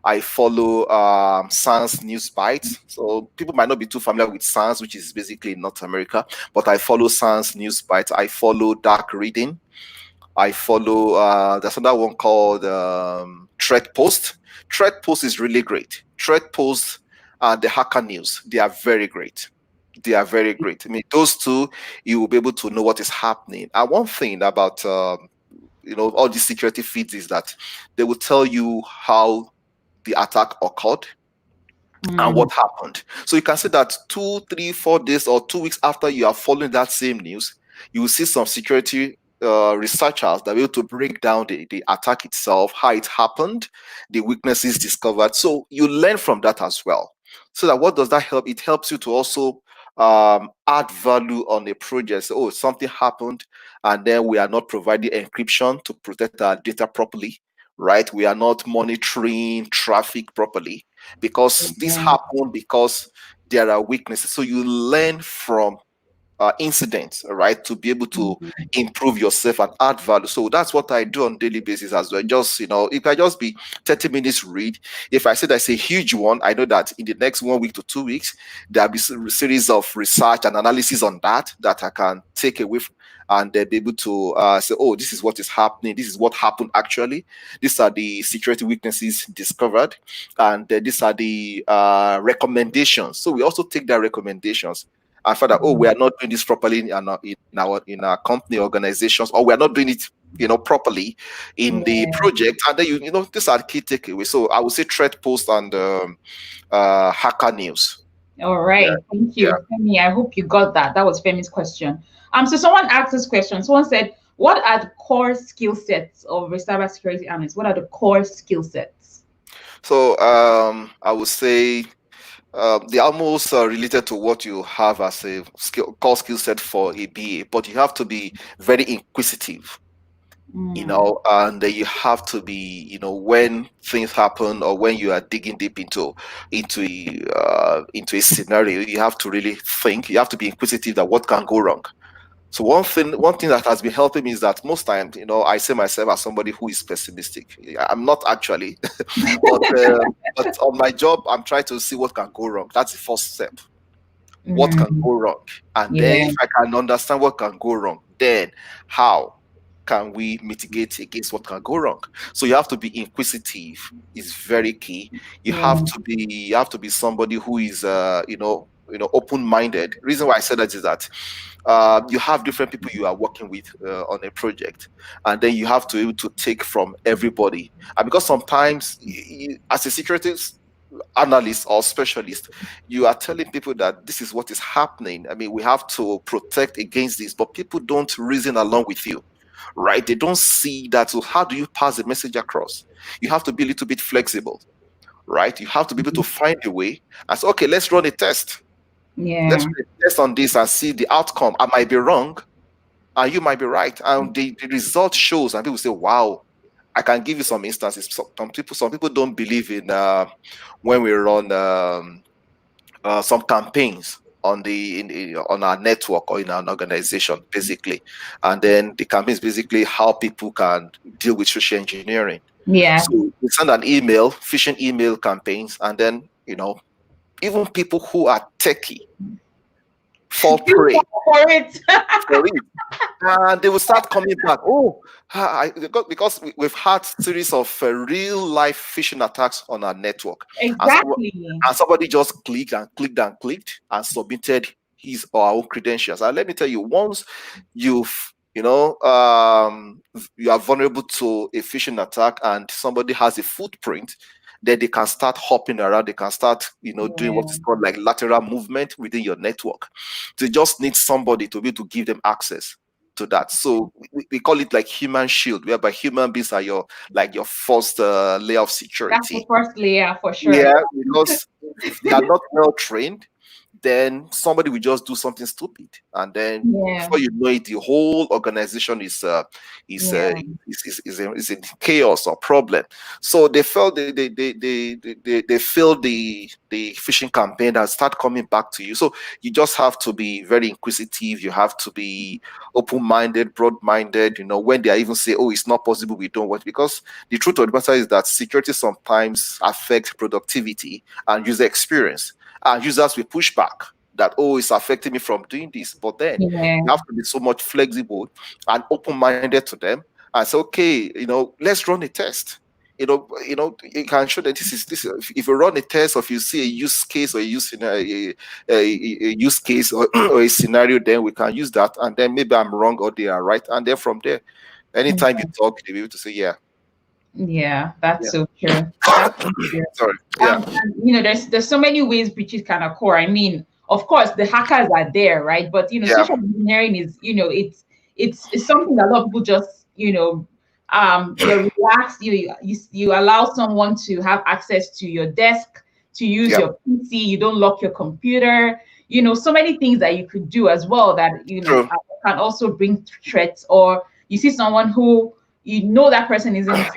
B: I follow SANS News Bytes. So people might not be too familiar with SANS, which is basically in North America, but I follow SANS News Bytes. I follow Dark Reading. I follow there's another one called Threat Post. Threat Post is really great. Threat Post and the Hacker News, they are very great. They are very great. I mean, those two, you will be able to know what is happening. And one thing about all these security feeds is that they will tell you how the attack occurred and
A: Mm,
B: what happened. So you can see that 2, 3, 4 days or 2 weeks after you are following that same news, you will see some security researchers that will be able to break down the attack itself, how it happened, the weaknesses discovered. So you learn from that as well. So that what does that help? It helps you to also add value on a project. So, oh, something happened, and then we are not providing encryption to protect our data properly, right? We are not monitoring traffic properly because this
A: yeah.
B: happened because there are weaknesses. So you learn from incidents, right, to be able to
A: Mm,
B: improve yourself and add value. So that's what I do on daily basis as well. Just it can just be 30 minutes read. If I say that's a huge one, I know that in the next 1 week to 2 weeks, there'll be a series of research and analysis on that I can take away and they'll be able to say, oh, this is what is happening. This is what happened actually. These are the security weaknesses discovered, and these are the recommendations. So we also take their recommendations and find out, oh, we are not doing this properly in our company organizations, or we are not doing it properly in the
A: yeah.
B: project. And then these are the key takeaways. So I would say Threat Post and Hacker News.
A: All
B: Yeah,
A: right. Thank
B: yeah.
A: you, Femi. I hope you got that. That was Femi's question. So someone asked this question. Someone said, what are the core skill sets of a cybersecurity analyst? What are the core skill sets?
B: So I would say they're almost related to what you have as a core skill set for a BA, but you have to be very inquisitive,
A: Mm,
B: and you have to be, when things happen or when you are digging deep into a scenario, you have to really think. You have to be inquisitive that what can go wrong. So one thing that has been helping me is that most times, I see myself as somebody who is pessimistic. I'm not actually, but on my job, I'm trying to see what can go wrong. That's the first step. What can
A: mm,
B: go wrong? And then
A: yeah.
B: if I can understand what can go wrong, then how can we mitigate against what can go wrong? So you have to be inquisitive is very key. You
A: Yeah.
B: have to be somebody who is open-minded. Reason why I said that is that you have different people you are working with on a project, and then you have to be able to take from everybody. And because sometimes as a security analyst or specialist, you are telling people that this is what is happening. I mean, we have to protect against this, but people don't reason along with you, right? They don't see that. So how do you pass the message across? You have to be a little bit flexible, right? You have to be able to find a way and say, okay, let's run a test. Let's
A: Yeah.
B: run a test on this and see the outcome. I might be wrong and you might be right. And the result shows, and people say, wow. I can give you some instances. Some people don't believe in when we run some campaigns on on our network or in an organization, basically, and then the campaigns basically how people can deal with social engineering.
A: Yeah.
B: So we send an email, phishing email campaigns, and then even people who are techie fall prey
A: For it.
B: for it. And they will start coming back. Oh, because we've had series of real life phishing attacks on our network, and,
A: Exactly.
B: and somebody just clicked and clicked and clicked and submitted his or our own credentials. And let me tell you, once you've you are vulnerable to a phishing attack, and somebody has a footprint, then they can start hopping around. They can start, doing what
A: Yeah.
B: is called like lateral movement within your network. They just need somebody to be able to give them access to that. So we call it like human shield, whereby human beings are your first layer of
A: That's the
B: security.
A: first layer for sure.
B: Yeah, because if they are not well trained, then somebody will just do something stupid, and then
A: Yeah.
B: before you know it, the whole organization is uh,
A: Yeah.
B: is in chaos or problem. So they felt they feel the phishing campaign and start coming back to you. So you just have to be very inquisitive. You have to be open-minded, broad-minded. When they even say, "Oh, it's not possible, we don't want," because the truth of the matter is that security sometimes affects productivity and user experience. And users will push back that, oh, it's affecting me from doing this. But then
A: Yeah.
B: you have to be so much flexible and open-minded to them and say, okay, let's run a test. You can show that this. If you run a test, or if you see a use case or a use case or a scenario, then we can use that. And then maybe I'm wrong or they are right. And then from there, anytime you talk, they'll be able to say, yeah,
A: Yeah, that's
B: yeah.
A: so true. That's so true.
B: Sorry. Yeah.
A: And, there's so many ways breaches can occur. I mean, of course, the hackers are there, right? But
B: Yeah.
A: social engineering is, it's something that a lot of people just, you're relaxed. You allow someone to have access to your desk, to use
B: Yeah.
A: your PC. You don't lock your computer. So many things that you could do as well that
B: True.
A: can also bring threats. Or you see someone who that person isn't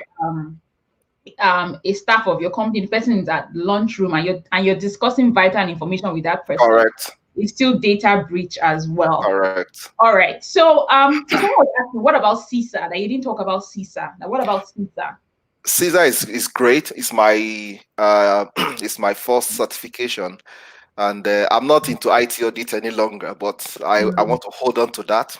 A: a staff of your company. The person is at lunchroom, and you're discussing vital information with that person.
B: Correct.
A: It's still data breach as well.
B: Correct.
A: All right. So someone was asking, what about CISA? That you didn't talk about CISA. Now, what about CISA?
B: CISA is great. It's my it's my first certification, and I'm not into IT audit any longer, but I want to hold on to that.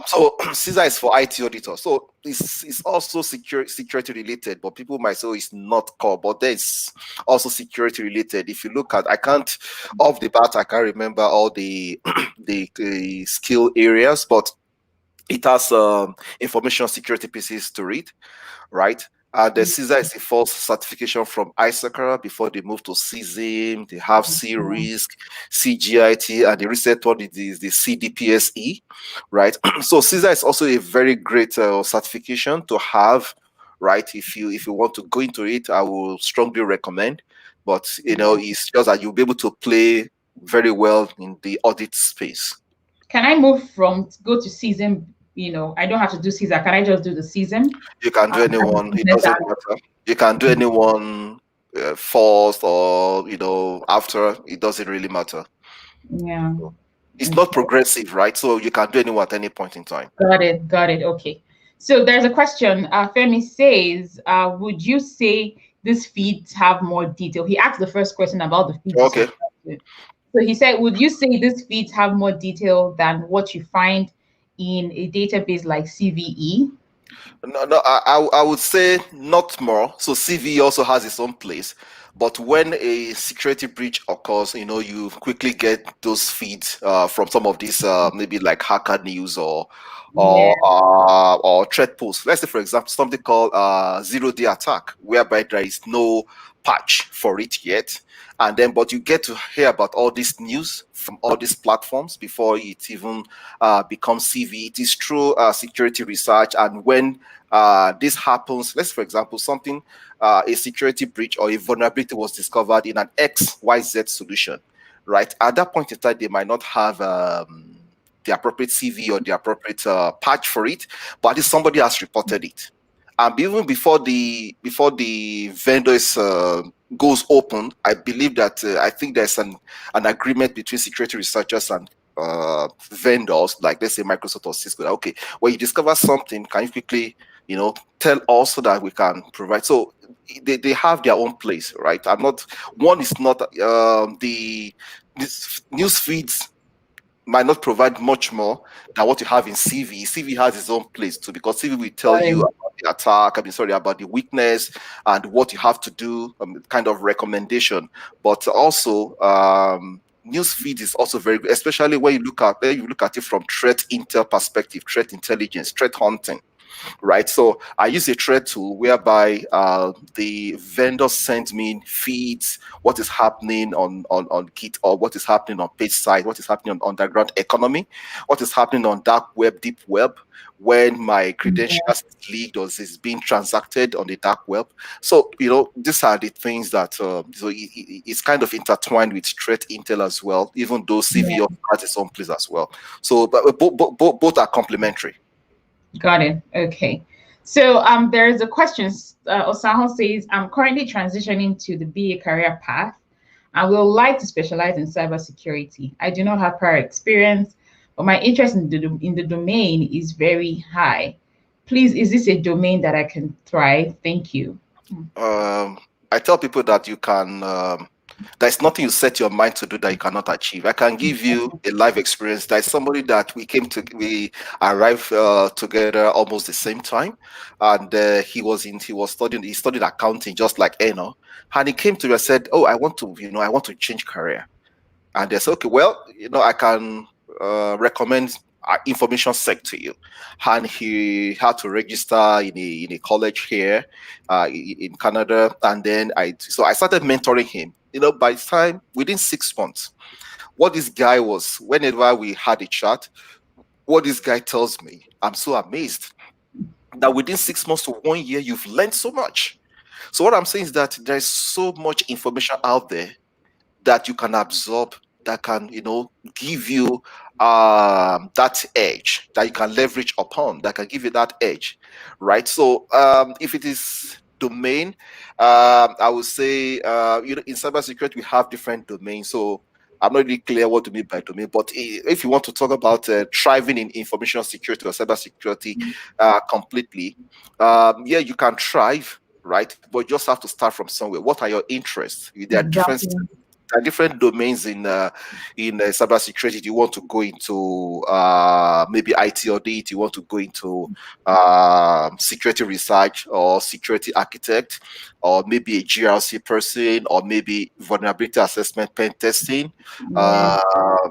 B: So CISA is for IT auditor. So it's also security related, but people might say, oh, it's not core, but there's also security related. If you look at, I can't off the bat, I can't remember all the the skill areas, but it has information security pieces to read, right? The CISA is the first certification from ISACA before they move to CISM. They have C-Risk, CGIT, and the recent one is the CDPSE, right? So CISA is also a very great certification to have, right? If you want to go into it, I will strongly recommend. But it's just that you'll be able to play very well in the audit space.
A: Can I go to CISM? I don't have to do CISA. Can I just do the CISM?
B: You can do anyone. It doesn't matter. You can do anyone first or after. It doesn't really matter.
A: Yeah.
B: It's not progressive, right? So you can do anyone at any point in time.
A: Got it. Okay. So there's a question. Femi says, would you say these feeds have more detail? He asked the first question about the feeds.
B: Okay.
A: So he said, would you say these feeds have more detail than what you find in a database like CVE?
B: No, I would say not more. So CVE also has its own place, But when a security breach occurs, you quickly get those feeds from some of these maybe like Hacker News
A: Yeah.
B: or threat posts. Let's say, for example, something called zero-day attack, whereby there is no patch for it yet, and then but you get to hear about all this news from all these platforms before it even becomes CV. It is through security research, and when this happens, let's for example something a security breach or a vulnerability was discovered in an XYZ solution, right? At that point in time, they might not have the appropriate CV or the appropriate patch for it, but at least somebody has reported it. And even before the vendor goes open, I believe that I think there's an agreement between security researchers and vendors, like let's say Microsoft or Cisco. That, okay, when you discover something, can you quickly tell us so that we can provide? So they have their own place, right? I'm not one is not the this news feeds might not provide much more than what you have in CV. CV has its own place too, because CV will tell
A: Got
B: you
A: it.
B: about the attack, about the weakness and what you have to do, kind of recommendation. But also, news feed is also very good, especially when you look at it from threat intel perspective, threat intelligence, threat hunting, right? So I use a thread tool whereby the vendor sends me feeds, what is happening on Git, or what is happening on page side, what is happening on underground economy, what is happening on dark web, deep web, when my credentials
A: Yeah.
B: is leaked or is being transacted on the dark web. So these are the things that so it's kind of intertwined with threat intel as well, even though
A: Yeah.
B: CV also has its own place as well. So but both are complementary.
A: Got it. Okay. So there's a question. Osaho says, I'm currently transitioning to the BA career path. I would like to specialize in cybersecurity. I do not have prior experience, but my interest in the domain is very high. Please, is this a domain that I can thrive? Thank you.
B: I tell people that you can. There's nothing you set your mind to do that you cannot achieve. I can give you a life experience. There's somebody that we arrived together almost the same time, and he studied accounting just like and he came to me and said, "Oh, I want to change career." And they said, okay, well, I can recommend information sec to you. And he had to register in a college here in Canada. And then I started mentoring him. By the time, within 6 months, what this guy was, whenever we had a chat, what this guy tells me, I'm so amazed that within 6 months to 1 year, you've learned so much. So what I'm saying is that there's so much information out there that you can absorb, that can give you that edge that you can leverage upon, that can give you that edge, right? So if it is domain, I would say in cybersecurity we have different domains. So I'm not really clear what to mean by domain, but if you want to talk about thriving in information security or cybersecurity completely, yeah, you can thrive, right? But you just have to start from somewhere. What are your interests?
A: Exactly.
B: There are different domains in cybersecurity. You want to go into maybe IT audit, you want to go into security research or security architect, or maybe a GRC person, or maybe vulnerability assessment, pen testing,
A: Yeah.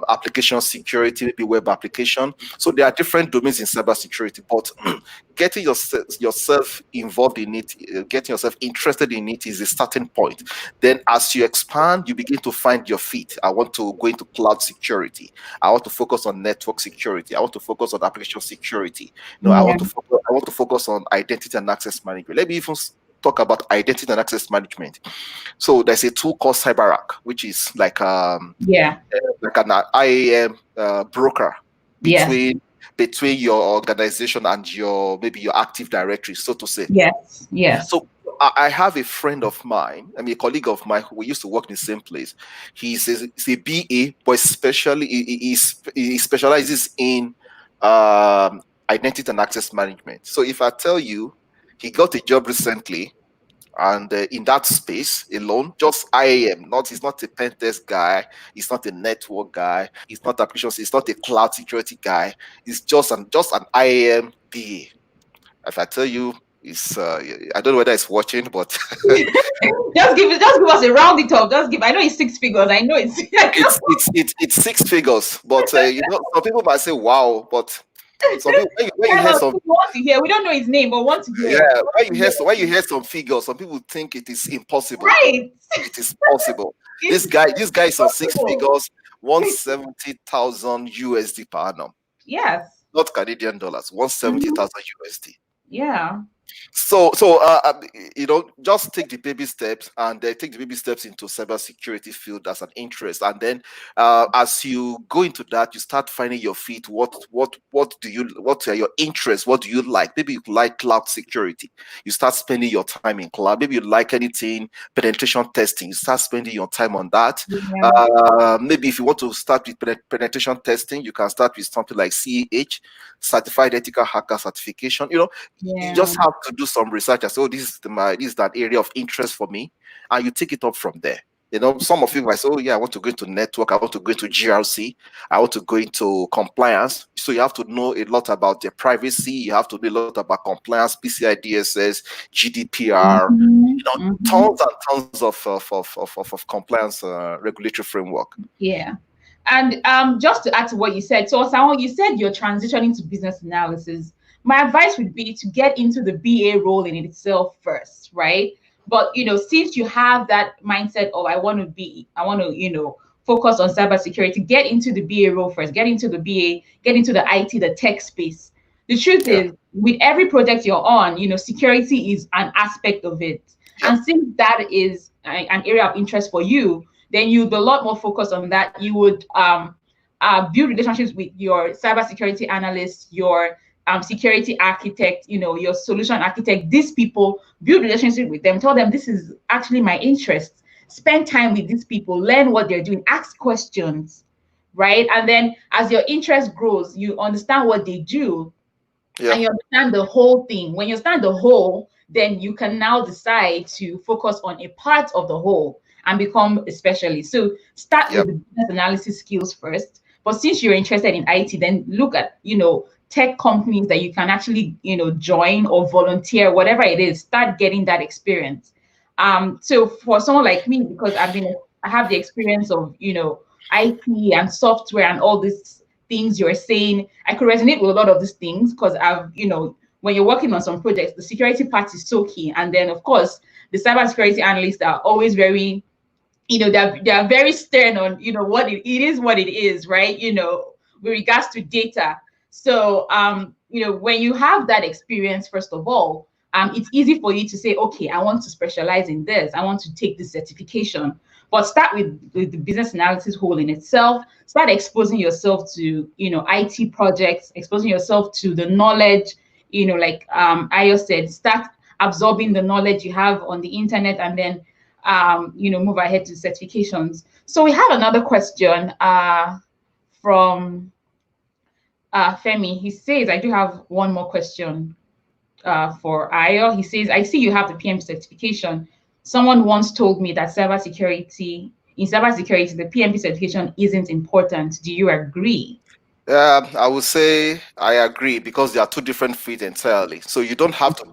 B: application security, maybe web application. So there are different domains in cybersecurity, but getting yourself involved in it, getting yourself interested in it is a starting point. Then as you expand, you begin to find your feet. I want to go into cloud security. I want to focus on network security. I want to focus on application security.
A: Yeah.
B: I want to focus on identity and access management. Let me even talk about identity and access management. So there's a tool called CyberArk, which is
A: Yeah.
B: like an IAM broker
A: Yeah.
B: between your organization and maybe your active directory, so to say.
A: Yes. Yes.
B: So I have a friend of mine, I mean, a colleague of mine, who we used to work in the same place. He's a BA, but especially he specializes in identity and access management. So if I tell you, he got a job recently, and in that space alone, just IAM, he's not a pen test guy, he's not a network guy, he's not applications, he's not a cloud security guy, he's just an IAM BA. If I tell you, It's I don't know whether it's watching, but
A: just give us a round it up. Just give. I know it's six figures. I know it's.
B: it's six figures. But some people might say, "Wow!" But some people, when you
A: Tell
B: hear
A: us,
B: some,
A: we want to hear. We don't know his name, but want to
B: yeah,
A: hear.
B: when you hear some figures, some people think it is impossible.
A: Right.
B: It is possible. This
A: It's
B: guy is on six
A: possible.
B: figures, 170,000 USD per annum,
A: Yes.
B: not Canadian dollars,
A: Mhm.
B: 170,000 USD.
A: Yeah.
B: Just take the baby steps and take the baby steps into cybersecurity field as an interest, and then as you go into that, you start finding your feet. What are your interests? What do you like? Maybe you like cloud security. You start spending your time in cloud. Maybe you like anything penetration testing. You start spending your time on that.
A: Yeah.
B: Maybe if you want to start with penetration testing, you can start with something like CEH, Certified Ethical Hacker Certification. You
A: Yeah.
B: just have to do some research and say, oh, this is that area of interest for me, and you take it up from there. Some of you might say, oh yeah, I want to go into network, I want to go into GRC, I want to go into compliance. So you have to know a lot about the privacy, you have to know a lot about compliance, PCI DSS, GDPR,
A: Mhm. Mhm.
B: tons and tons of compliance regulatory framework.
A: Yeah. And just to add to what you said, so Osama, you said you're transitioning to business analysis. My advice would be to get into the BA role in itself first, right? But since you have that mindset of I want to, focus on cybersecurity, get into the BA role first, get into the BA, get into the IT, the tech space. The truth
B: Yeah.
A: is, with every project you're on, security is an aspect of it.
B: Yep.
A: And since that is an area of interest for you, then you'd be a lot more focused on that. You would build relationships with your cybersecurity analyst, your security architect, your solution architect. These people, build relationship with them. Tell them this is actually my interest. Spend time with these people. Learn what they're doing. Ask questions, right? And then as your interest grows, you understand what they do,
B: Yeah.
A: and you understand the whole thing. When you understand the whole, then you can now decide to focus on a part of the whole and become a specialist. So start with
B: Yep.
A: the business analysis skills first. But since you're interested in IT, then look at, tech companies that you can actually, join or volunteer, whatever it is, start getting that experience. So for someone like me, because I have the experience of, IT and software and all these things you're saying, I could resonate with a lot of these things because when you're working on some projects, the security part is so key. And then, of course, the cybersecurity analysts are always very, they're very stern on, what it is, right? With regards to data. So, when you have that experience, first of all, it's easy for you to say, okay, I want to specialize in this. I want to take this certification. But start with the business analysis whole in itself. Start exposing yourself to, IT projects, exposing yourself to the knowledge, like Ayo said, start absorbing the knowledge you have on the internet, and then move ahead to certifications. So we have another question from Femi. He says, I do have one more question for Ayo. He says, I see you have the PM certification. Someone once told me that in cybersecurity, the PMP certification isn't important. Do you agree?
B: I would say I agree, because there are two different fields entirely. So you don't have to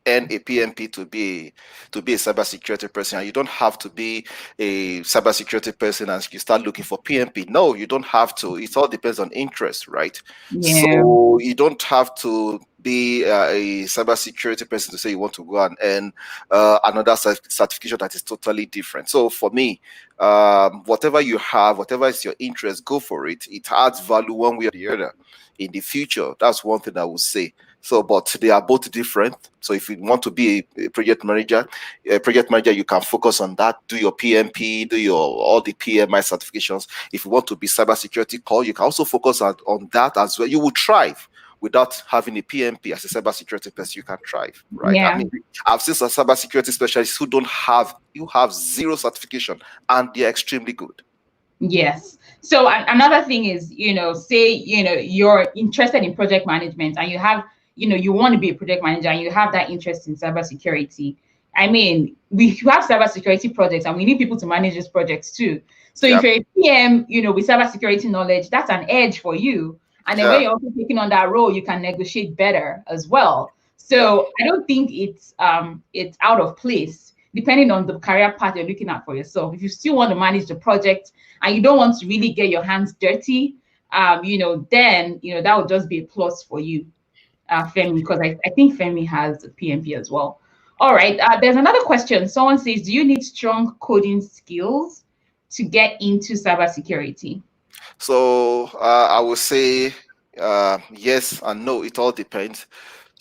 B: earn a PMP to be a cybersecurity person, and you don't have to be a cybersecurity person and you start looking for PMP. No, you don't have to. It all depends on interest, right?
A: Yeah.
B: So you don't have to be a cybersecurity person to say you want to go and earn another certification that is totally different. So for me, whatever you have, whatever is your interest, go for it. It adds value one way or the other in the future. That's one thing I would say. So, but they are both different. So, if you want to be a project manager, you can focus on that. Do your PMP, do your all the PMI certifications. If you want to be cybersecurity core, you can also focus on that as well. You will thrive without having a PMP as a cybersecurity person. You can thrive, right? I
A: Yeah.
B: mean, I've seen some cybersecurity specialists who have zero certification, and they're extremely good.
A: Yes. So another thing is, say, you're interested in project management and you have, you want to be a project manager and you have that interest in cybersecurity. I mean, we have cybersecurity projects and we need people to manage these projects too. So if
B: Yeah,
A: you're a PM, with cybersecurity knowledge, that's an edge for you. And then when
B: yeah,
A: you're also taking on that role, you can negotiate better as well. So I don't think it's out of place depending on the career path you're looking at for yourself. If you still want to manage the project and you don't want to really get your hands dirty, then that would just be a plus for you, Femi, because I think Femi has a PMP as well. All right. There's another question. Someone says, do you need strong coding skills to get into cybersecurity?
B: So I would say yes and no. It all depends.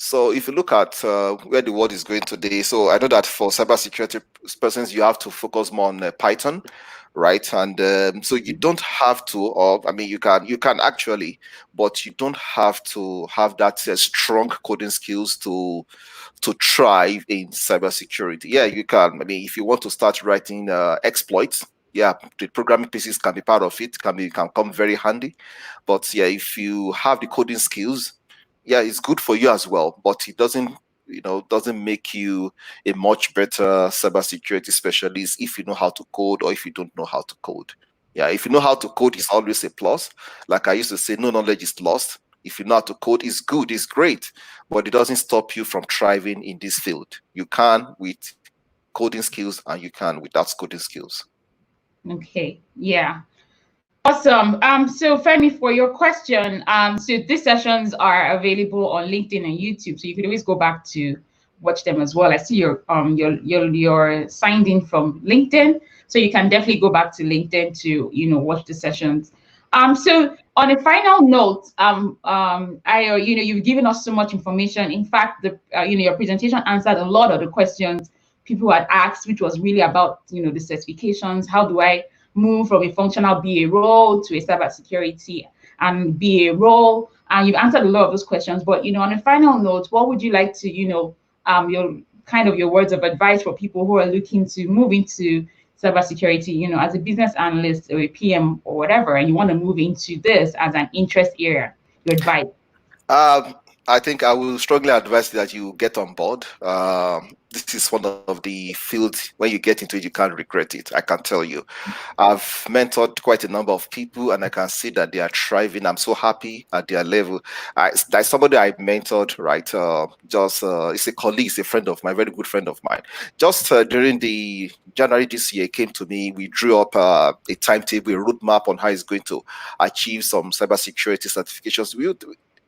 B: So if you look at where the world is going today, so I know that for cybersecurity persons, you have to focus more on Python, right? And so you don't have to, or I mean, you can actually, but you don't have to have that strong coding skills to thrive in cybersecurity. Yeah, you can. I mean, if you want to start writing exploits, yeah, the programming pieces can be part of it. Can come very handy. But yeah, if you have the coding skills, yeah, it's good for you as well. But it doesn't make you a much better cybersecurity specialist if you know how to code or if you don't know how to code. Yeah, if you know how to code, it's always a plus. Like I used to say, no knowledge is lost. If you know how to code, it's good, it's great, but it doesn't stop you from thriving in this field. You can with coding skills and you can without coding skills.
A: Okay. Yeah. Awesome. So Femi, for your question, so these sessions are available on LinkedIn and YouTube, so you can always go back to watch them as well. I see you're signed in from LinkedIn, so you can definitely go back to LinkedIn to watch the sessions. So on a final note, you've given us so much information. In fact, your presentation answered a lot of the questions people had asked, which was really about the certifications. How do I move from a functional BA role to a cybersecurity and BA role? And you've answered a lot of those questions. But on a final note, what would you like to, your words of advice for people who are looking to move into cybersecurity, as a business analyst or a PM or whatever, and you want to move into this as an interest area? Your advice?
B: I think I will strongly advise that you get on board. This is one of the fields when you get into it, you can't regret it. I can tell you. I've mentored quite a number of people, and I can see that they are thriving. I'm so happy at their level. There's somebody I mentored, right? It's a colleague, it's a friend of mine, very good friend of mine. Just during the January this year, came to me. We drew up a timetable, a roadmap on how he's going to achieve some cybersecurity certifications.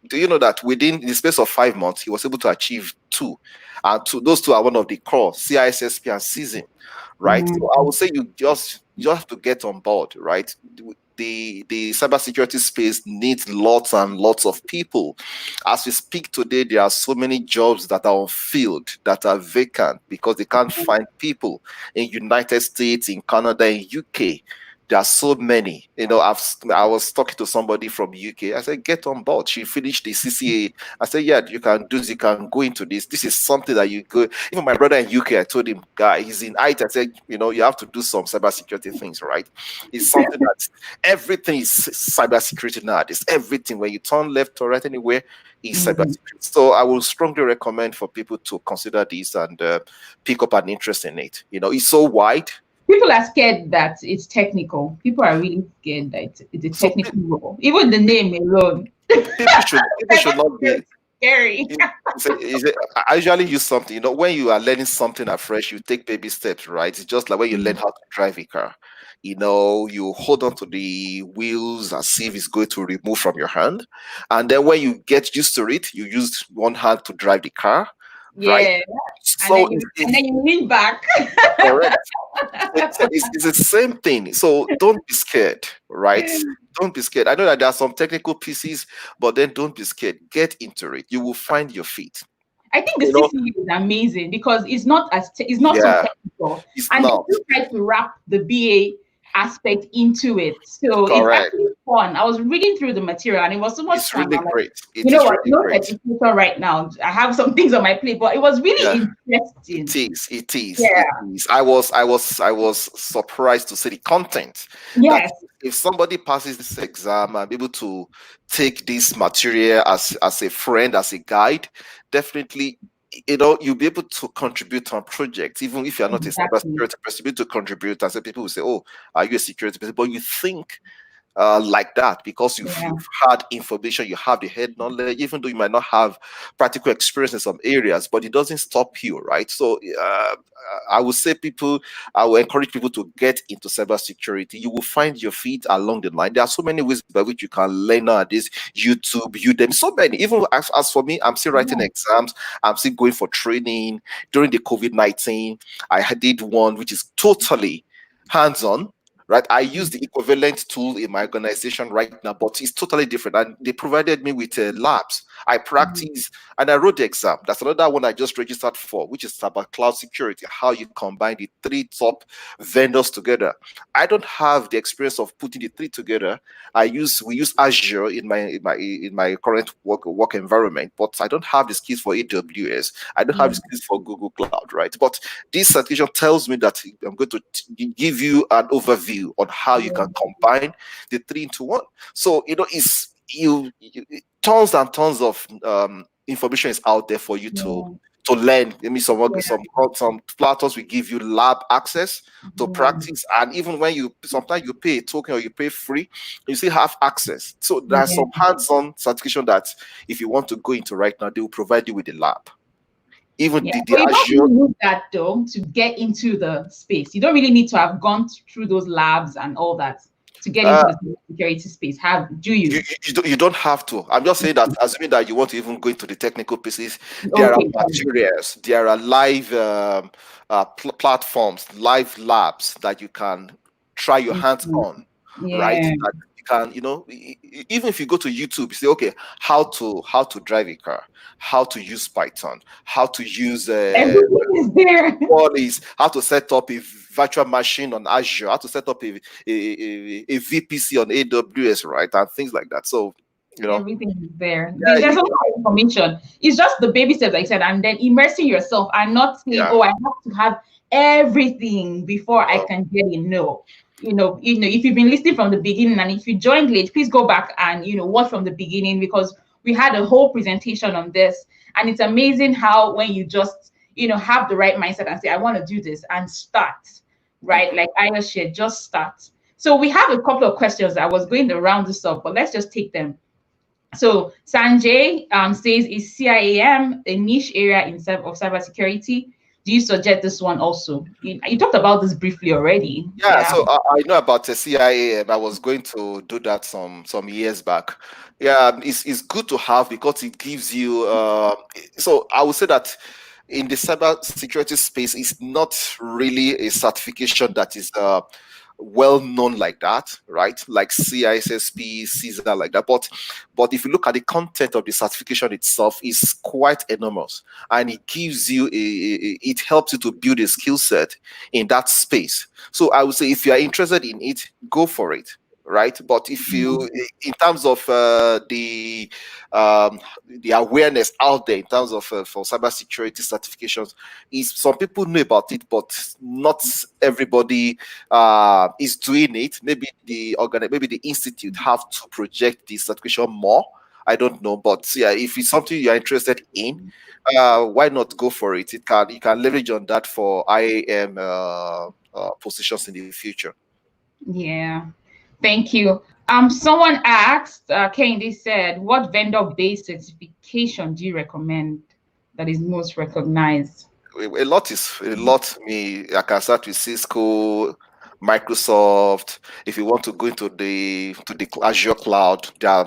B: Do you know that within the space of 5 months, he was able to achieve two? And those two are one of the core CISSP and CISM, right? So I would say you have to get on board, right? The cybersecurity space needs lots and lots of people. As we speak today, there are so many jobs that are unfilled, that are vacant because they can't find people in United States, in Canada, in UK. There are so many. I was talking to somebody from UK. I said, get on board. She finished the CCA. I said, yeah, you can do this. You can go into this. This is something that you go. Even my brother in UK, I told him, guy, he's in IT. I said, you have to do some cybersecurity things, right? It's something that everything is cybersecurity nowadays. Everything, when you turn left or right anywhere, is cybersecurity. So I will strongly recommend for people to consider this and pick up an interest in it. It's so wide.
A: People are scared that it's technical. People are really scared that it's a technical role. Even the name alone.
B: People should not be
A: scary.
B: I usually use something, when you are learning something afresh, you take baby steps, right? It's just like when you learn how to drive a car. You hold on to the wheels as if it's going to remove from your hand. And then when you get used to it, you use one hand to drive the car. Right?
A: Yeah. So and then you lean back.
B: Correct. It's the same thing. So don't be scared, right? Don't be scared. I know that there are some technical pieces, but then don't be scared. Get into it. You will find your feet.
A: I think the CCU is amazing because it's not so technical. And they do try to wrap the BA aspect into it. So it's actually fun. I was reading through the material and it was so much fun.
B: Really great.
A: Right now, I have some things on my plate, but it was really interesting.
B: It is.
A: Yeah.
B: It is. I was surprised to see the content.
A: Yes.
B: That if somebody passes this exam and be able to take this material as a friend, as a guide, definitely you'll be able to contribute on projects, even if you're not a cybersecurity person, you'll be able to contribute. And some people will say, oh, are you a security person? But you think like that, because you've had information, you have the head knowledge, even though you might not have practical experience in some areas, but it doesn't stop you, right? So I would say I will encourage people to get into cybersecurity. You will find your feet along the line. There are so many ways by which you can learn nowadays. YouTube, Udemy, so many. Even as for me, I'm still writing exams. I'm still going for training. During the COVID-19, I did one which is totally hands-on. Right, I use the equivalent tool in my organization right now, but it's totally different. And they provided me with labs. I practice and I wrote the exam. That's another one I just registered for, which is about cloud security, how you combine the three top vendors together. I don't have the experience of putting the three together. We use Azure in my current work environment, but I don't have the skills for AWS. I don't have the skills for Google Cloud, right? But this certification tells me that I'm going to give you an overview on how you can combine the three into one. So it's tons and tons of information is out there for you to learn. I mean, some platforms will give you lab access to practice, and even when sometimes you pay a token or you pay free, you still have access. So there's some hands-on certification that if you want to go into right now, they will provide you with the lab. Even the
A: but you don't
B: Azure.
A: really need that though to get into the space. You don't really need to have gone through those labs and all that to get into the security space. Do you?
B: You don't have to. I'm just saying that, assuming that you want to even go into the technical pieces, there are materials, there are live platforms, live labs that you can try your hands on, right? That you can, even if you go to YouTube, you say, okay, how to drive a car, how to use Python, how to use
A: everything is there.
B: How to set up a virtual machine on Azure, how to set up a VPC on AWS, right? And things like that. So,
A: everything is there. There's a lot of information. It's just the baby steps, like I said, and then immersing yourself and not saying, oh, I have to have everything before I can get in. No. If you've been listening from the beginning and if you joined late, please go back and watch from the beginning, because we had a whole presentation on this. And it's amazing how when you just have the right mindset and say, I want to do this, and start, right? Like I just shared, just start. So we have a couple of questions. I was going to round this up, but let's just take them. So Sanjay says, is CIAM a niche area of cybersecurity? Do you suggest this one also? You talked about this briefly already.
B: Yeah. So I know about the CIAM. I was going to do that some years back. Yeah, it's good to have, because it gives you. So I would say that in the cybersecurity space, it's not really a certification that is well known like that, right? Like CISSP, CISA, like that. But if you look at the content of the certification itself, it's quite enormous, and it gives you it helps you to build a skill set in that space. So I would say, if you are interested in it, go for it. Right, but if you, in terms of the awareness out there in terms of for cybersecurity certifications, is some people know about it, but not everybody is doing it. Maybe the institute have to project the certification more. I don't know, but yeah, if it's something you're interested in, why not go for it? You can leverage on that for IAM positions in the future.
A: Yeah. Thank you. Someone asked, Candy said, what vendor-based certification do you recommend that is most recognized?
B: A lot. I can start with Cisco, Microsoft. If you want to go into the Azure cloud, there are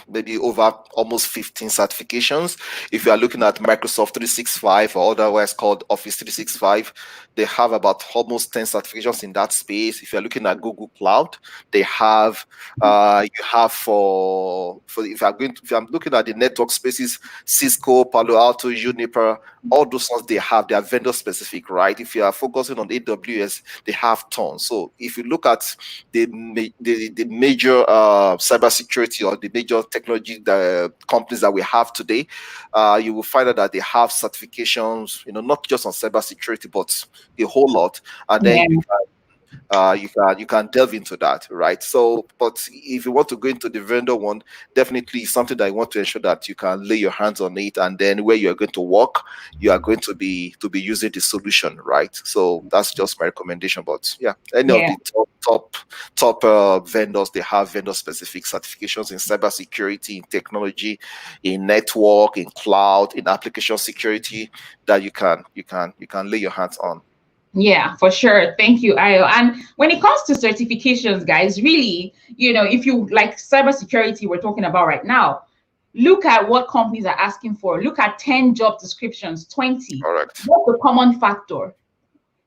B: maybe over almost 15 certifications. If you are looking at Microsoft 365, or otherwise called Office 365, they have about almost 10 certifications in that space. If you're looking at Google Cloud, they have you have for if I'm looking at the network spaces, Cisco, Palo Alto, Juniper, all those ones they are vendor specific, right? If you are focusing on AWS, they have tons. So if you look at the major cybersecurity or the major technology companies that we have today, you will find out that they have certifications, not just on cybersecurity, but a whole lot. And then you can delve into that, right? So, but if you want to go into the vendor one, definitely something that you want to ensure that you can lay your hands on it, and then where you are going to work, you are going to be using the solution, right? So that's just my recommendation. But yeah, any of
A: Yeah.
B: the top vendors, they have vendor specific certifications in cybersecurity, in technology, in network, in cloud, in application security that you can lay your hands on.
A: Yeah, for sure. Thank you, Ayo. And when it comes to certifications, guys, really, if you like cybersecurity, we're talking about right now, look at what companies are asking for. Look at 10 job descriptions, 20.
B: Correct.
A: What's the common factor?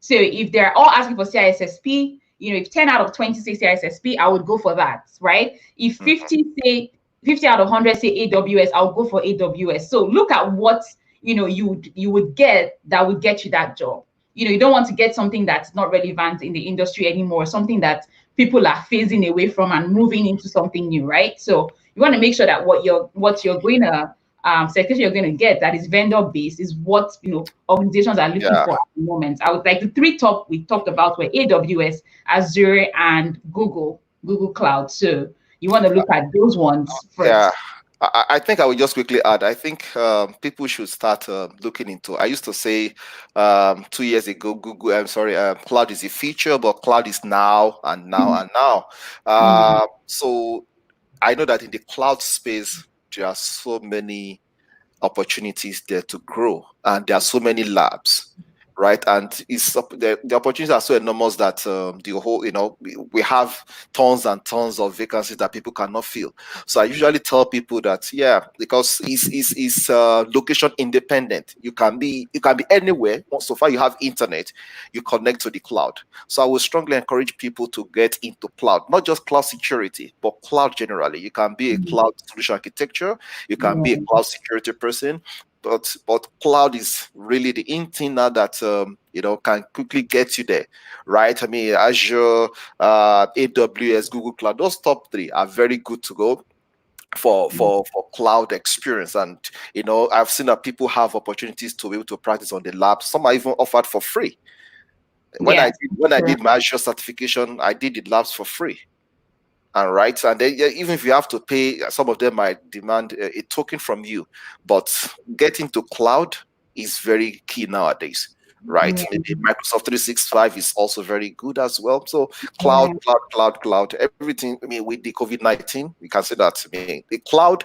A: So if they're all asking for CISSP, if 10 out of 20 say CISSP, I would go for that, right? If
B: Mhm.
A: 50 out of 100 say AWS, I'll go for AWS. So look at what you would get that would get you that job. You don't want to get something that's not relevant in the industry anymore, something that people are phasing away from and moving into something new, right? So you want to make sure that what you're going to certification you're going to get that is vendor based is what organizations are looking
B: Yeah,
A: for at the moment. I would like the three top we talked about were AWS, Azure, and Google Cloud. So you want to look at those ones
B: yeah.
A: first.
B: I think I will just quickly add. I think people should start looking into. I used to say 2 years ago, Google. I'm sorry, cloud is a feature, but cloud is now and now and now.
A: Mm,
B: So I know that in the cloud space, there are so many opportunities there to grow, and there are so many labs, right? And the opportunities are so enormous that the whole, we have tons and tons of vacancies that people cannot fill. So I usually tell people that, yeah, because it's location independent. You can be anywhere. So far you have internet, you connect to the cloud. So I would strongly encourage people to get into cloud, not just cloud security, but cloud generally. You can be a
A: mm,
B: cloud solution architecture, you can be a
A: yeah,
B: cloud security person, but cloud is really the in thing now that can quickly get you there, right? I mean, Azure, AWS, Google Cloud, those top three are very good to go for cloud experience. And I've seen that people have opportunities to be able to practice on the lab. Some are even offered for free. When I
A: yeah,
B: did when I
A: sure.
B: did my Azure certification, I did the labs for free. And right, and then, yeah, even if you have to pay, some of them might demand a token from you. But getting to cloud is very key nowadays, right?
A: Yeah,
B: Maybe Microsoft 365 is also very good as well. So cloud,
A: yeah,
B: cloud, everything. I mean, with the COVID-19, we can say that, I mean, the cloud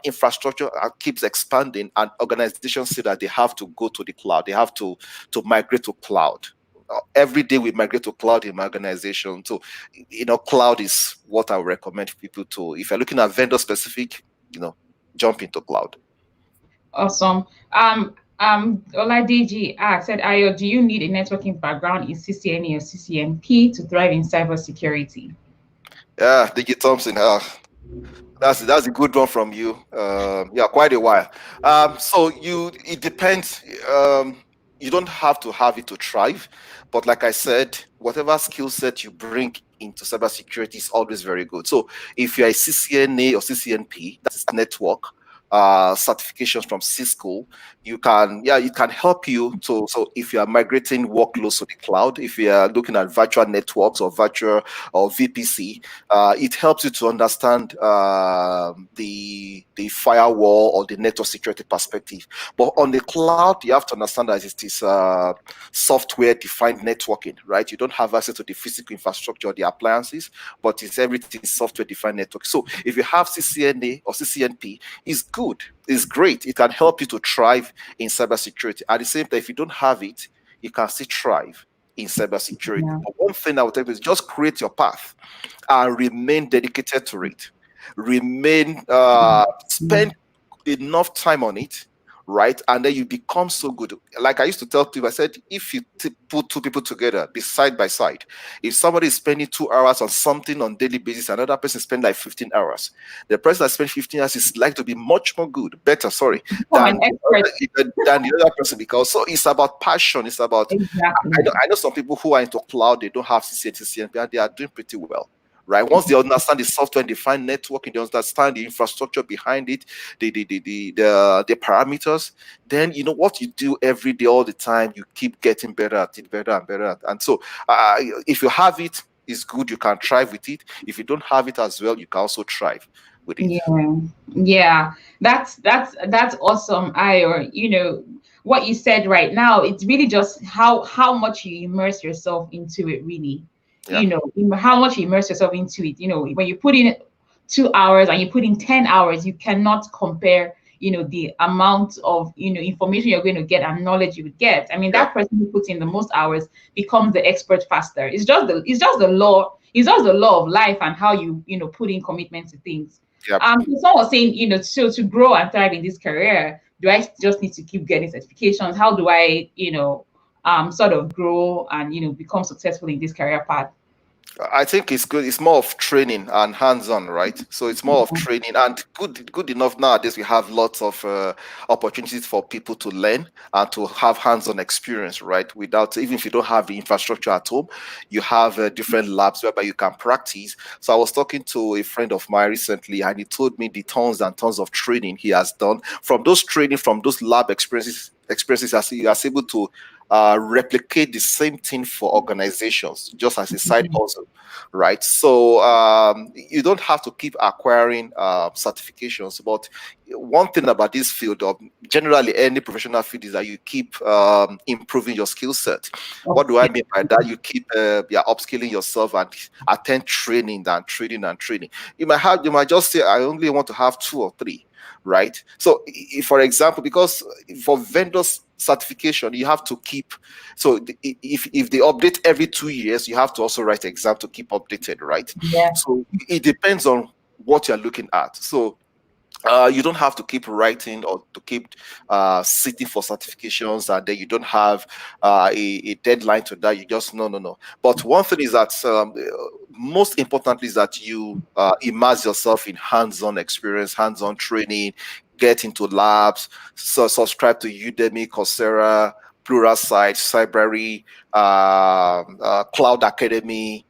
B: infrastructure keeps expanding, and organizations say that they have to go to the cloud. They have to migrate to cloud. Every day we migrate to cloud in my organization. So cloud is what I would recommend people to. If you're looking at vendor specific, jump into cloud.
A: awesome. Oladiji said, Ayo, do you need a networking background in CCNA or CCNP to thrive in cybersecurity?
B: Yeah, Digi Thompson. That's a good one from you. Yeah, quite a while. So it depends. You don't have to have it to thrive, but like I said, whatever skill set you bring into cybersecurity is always very good. So if you're a CCNA or CCNP, that is network certifications from Cisco, it can help you to. So if you are migrating workloads to the cloud, if you are looking at virtual networks or virtual or VPC, it helps you to understand the firewall or the network security perspective. But on the cloud, you have to understand that it is software defined networking, right? You don't have access to the physical infrastructure or the appliances, but it's everything software defined network. So if you have CCNA or CCNP, it's good, it's great. It can help you to thrive in cybersecurity. At the same time, if you don't have it, you can still thrive in cybersecurity.
A: Yeah.
B: But one thing I would tell you is just create your path and remain dedicated to it. Remain, spend enough time on it, right? And then you become so good. Like I used to tell people, I said, if you put two people together, be side by side, if somebody is spending 2 hours on something on daily basis, another person spend like 15 hours. The person that spent 15 hours is like to be much more good, better, sorry,
A: Become
B: than
A: an expert.
B: than the other person, because so it's about passion. It's about
A: Exactly.
B: I know some people who are into cloud, they don't have CCNP, and they are doing pretty well, right? Once they understand the software-defined networking, they understand the infrastructure behind it, the parameters, then you know what you do every day, all the time. You keep getting better at it, better and better. And so, if you have it, it's good. You can thrive with it. If you don't have it as well, you can also thrive with it.
A: Yeah, yeah, that's awesome. Or what you said right now, it's really just how much you immerse yourself into it, really.
B: Yeah.
A: How much you immerse yourself into it. When you put in 2 hours and you put in 10 hours, you cannot compare, the amount of, information you're going to get and knowledge you would get. I mean,
B: Yeah.
A: that person who puts in the most hours becomes the expert faster. It's just the law of life and how you put in commitment to things.
B: Yeah.
A: So someone was saying, so to grow and thrive in this career, do I just need to keep getting certifications? How do I, sort of grow and become successful in this career path?
B: I think it's good. It's more of training and hands-on, right? So it's more of training, and good enough nowadays. We have lots of opportunities for people to learn and to have hands-on experience, right? Without, even if you don't have the infrastructure at home, you have different labs whereby you can practice. So I was talking to a friend of mine recently, and he told me the tons and tons of training he has done. From those training, from those lab experiences, as he was able to replicate the same thing for organizations, just as a side hustle, right? So you don't have to keep acquiring certifications. But one thing about this field, of generally any professional field, is that you keep improving your skill set. What do I mean by that? You keep upskilling yourself and attend training and training and training. You might just say, I only want to have 2 or 3, right? So, for example, because for vendors certification, you have to keep. So, if they update every 2 years, you have to also write exam to keep updated, right?
A: Yeah.
B: So it depends on what you're looking at. So you don't have to keep writing or to keep sitting for certifications, and then you don't have a deadline to that. You just no. But one thing is that most importantly is that you immerse yourself in hands-on experience, hands-on training, get into labs, so subscribe to Udemy, Coursera, Pluralsight, Cybrary, Cloud Academy,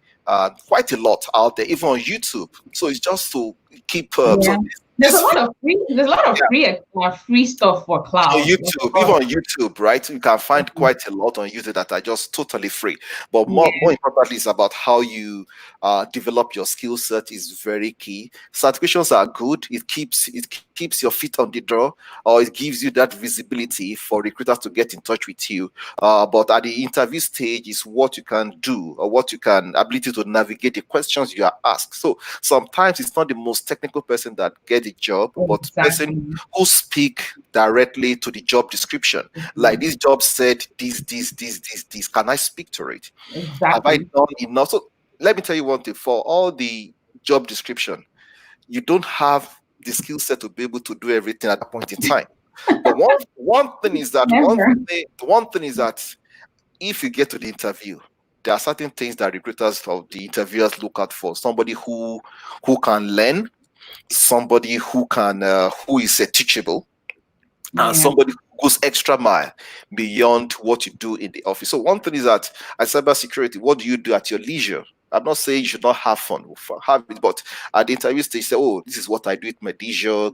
B: quite a lot out there, even on YouTube. So it's just to keep
A: Yeah.
B: so
A: There's a
B: this
A: lot of free. There's a lot of
B: yeah,
A: free stuff for
B: on
A: cloud.
B: YouTube, even on YouTube, right? You can find quite a lot on YouTube that are just totally free. But
A: Yeah.
B: more importantly, it's about how you develop your skill set is very key. Certifications are good. It keeps your feet on the door, or it gives you that visibility for recruiters to get in touch with you. But at the interview stage is what you can do, or what you can ability to navigate the questions you are asked. So sometimes it's not the most technical person that get the job, but person
A: Exactly.
B: who speak directly to the job description. Like, this job said this. Can I speak to it? Have I
A: Exactly.
B: done enough? So let me tell you one thing. For all the job description, you don't have the skill set to be able to do everything at that point in time. But one thing is that
A: Never.
B: one thing is that if you get to the interview, there are certain things that recruiters or the interviewers look out for. Somebody who can learn, somebody who is teachable, and
A: Yeah.
B: somebody who goes extra mile beyond what you do in the office. So one thing is that at cybersecurity, what do you do at your leisure? I'm not saying you should not have fun, have it, but at the interview stage, say, "Oh, this is what I do at my leisure.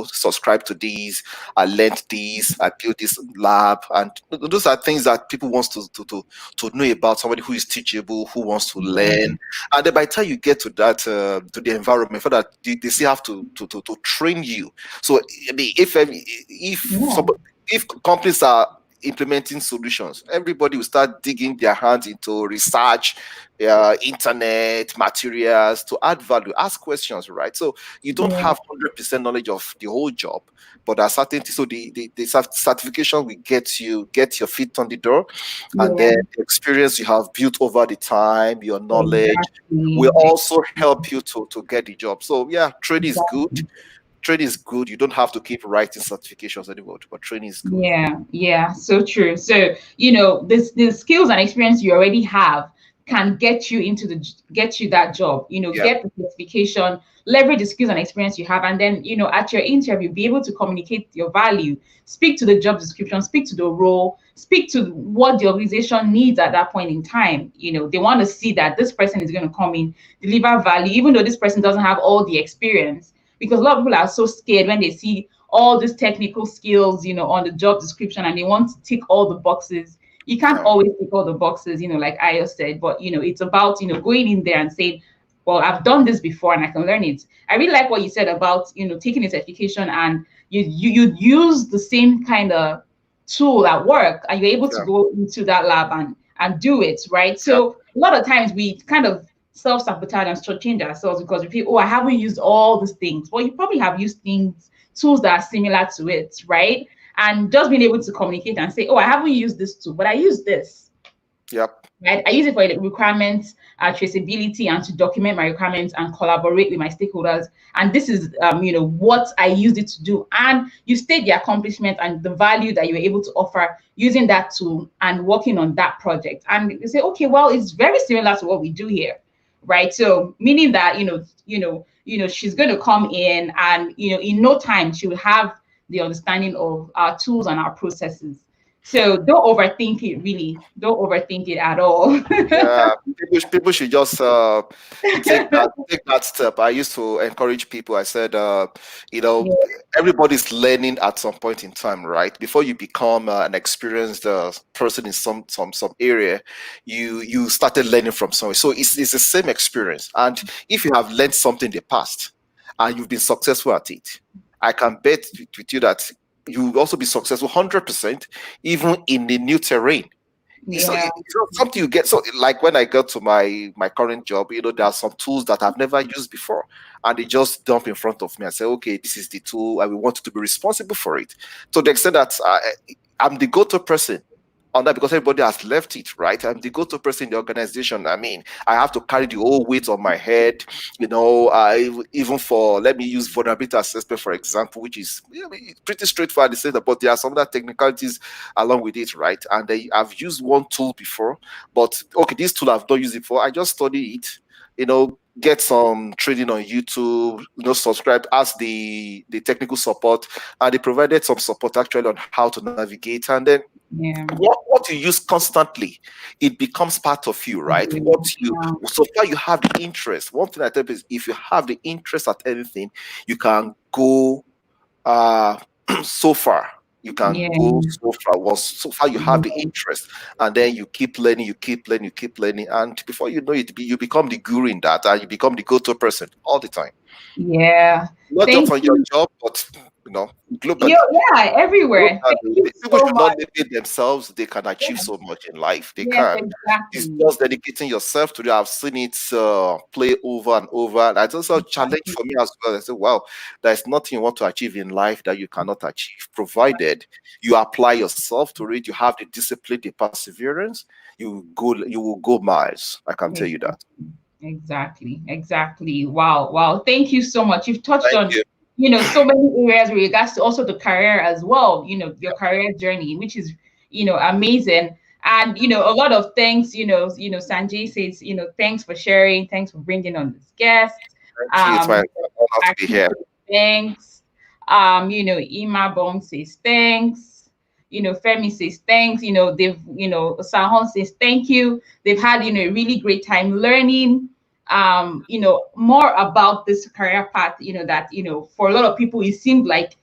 B: Subscribe to these. I learned these. I built this lab." And those are things that people wants to know about. Somebody who is teachable, who wants to learn. And then by the time you get to that to the environment, for that they still have to train you. So I mean,
A: Yeah.
B: if companies are implementing solutions, everybody will start digging their hands into research, internet materials to add value, ask questions, right? So you don't
A: Yeah.
B: have 100% knowledge of the whole job, but there are certain so the certification will get your feet on the door, and
A: Yeah.
B: then the experience you have built over the time, your knowledge will
A: Exactly.
B: also help you to get the job. So yeah, training is good.
A: Exactly.
B: Training is good. You don't have to keep writing certifications anymore, but training is good.
A: Yeah, yeah, so true. So, the skills and experience you already have can get you that job, get the certification, leverage the skills and experience you have, and then, at your interview, be able to communicate your value, speak to the job description, speak to the role, speak to what the organization needs at that point in time. They want to see that this person is going to come in, deliver value, even though this person doesn't have all the experience, because a lot of people are so scared when they see all these technical skills, on the job description, and they want to tick all the boxes. You can't always tick all the boxes, like Ayo said, but, it's about, going in there and saying, well, I've done this before and I can learn it. I really like what you said about, taking this education, and you use the same kind of tool at work, and you're able to go into that lab and do it, right? So a lot of times we kind of self-sabotage and shortchange ourselves because we feel, oh, I haven't used all these things. Well, you probably have used tools that are similar to it, right? And just being able to communicate and say, oh, I haven't used this tool, but I use this.
B: Yep.
A: Right? I use it for requirements, traceability, and to document my requirements and collaborate with my stakeholders. And this is, what I used it to do. And you state the accomplishment and the value that you were able to offer using that tool and working on that project. And you say, okay, well, it's very similar to what we do here, right? So meaning that, she's going to come in and, in no time, she will have the understanding of our tools and our processes. So don't overthink it, really. Don't overthink it at all.
B: Yeah, people should just take that step. I used to encourage people. I said, everybody's learning at some point in time, right? Before you become an experienced person in some area, you started learning from somewhere. So it's the same experience. And if you have learned something in the past and you've been successful at it, I can bet with you that you will also be successful 100%, even in the new terrain. So it's not something you get. So like when I got to my current job, there are some tools that I've never used before, and they just dump in front of me and say, okay, this is the tool, and we want you to be responsible for it. To the extent that I'm the go-to person on that, because everybody has left it, right? I'm the go-to person in the organization. I mean, I have to carry the whole weight on my head, even for, let me use vulnerability assessment, for example, which is pretty straightforward to say that, but there are some other technicalities along with it, right? And I've used one tool before, but okay, this tool I've not used it before. I just study it, get some training on YouTube, subscribe, ask the technical support, and they provided some support actually on how to navigate. And then what you use constantly, it becomes part of you, right? So far you have the interest. One thing I tell you is, if you have the interest at anything, you can go so far. You can go so far. Once so far you have the interest, and then you keep learning, and before you know it, you become the guru in that, and you become the go-to person all the time.
A: Yeah.
B: Not just on your job, but globally.
A: Everywhere.
B: People should not limit themselves. They can achieve so much in life. They can.
A: Exactly.
B: It's just dedicating yourself to it. I've seen it play over and over. And it's also a challenge for me as well. I say, wow, there's nothing you want to achieve in life that you cannot achieve, provided you apply yourself to it. You have the discipline, the perseverance. You will go miles. I can tell you that.
A: Exactly. Wow. Thank you so much. You've touched on so many areas with regards to also the career as well, your career journey, which is, amazing. And, a lot of thanks, Sanjay says, thanks for sharing. Thanks for bringing on this guest.
B: Thank you. It's my honor to be here.
A: Thanks. Ima Bong says, thanks. Femi says, thanks. They've, Sahon says, thank you. They've had, a really great time learning. More about this career path, that, for a lot of people, it seemed like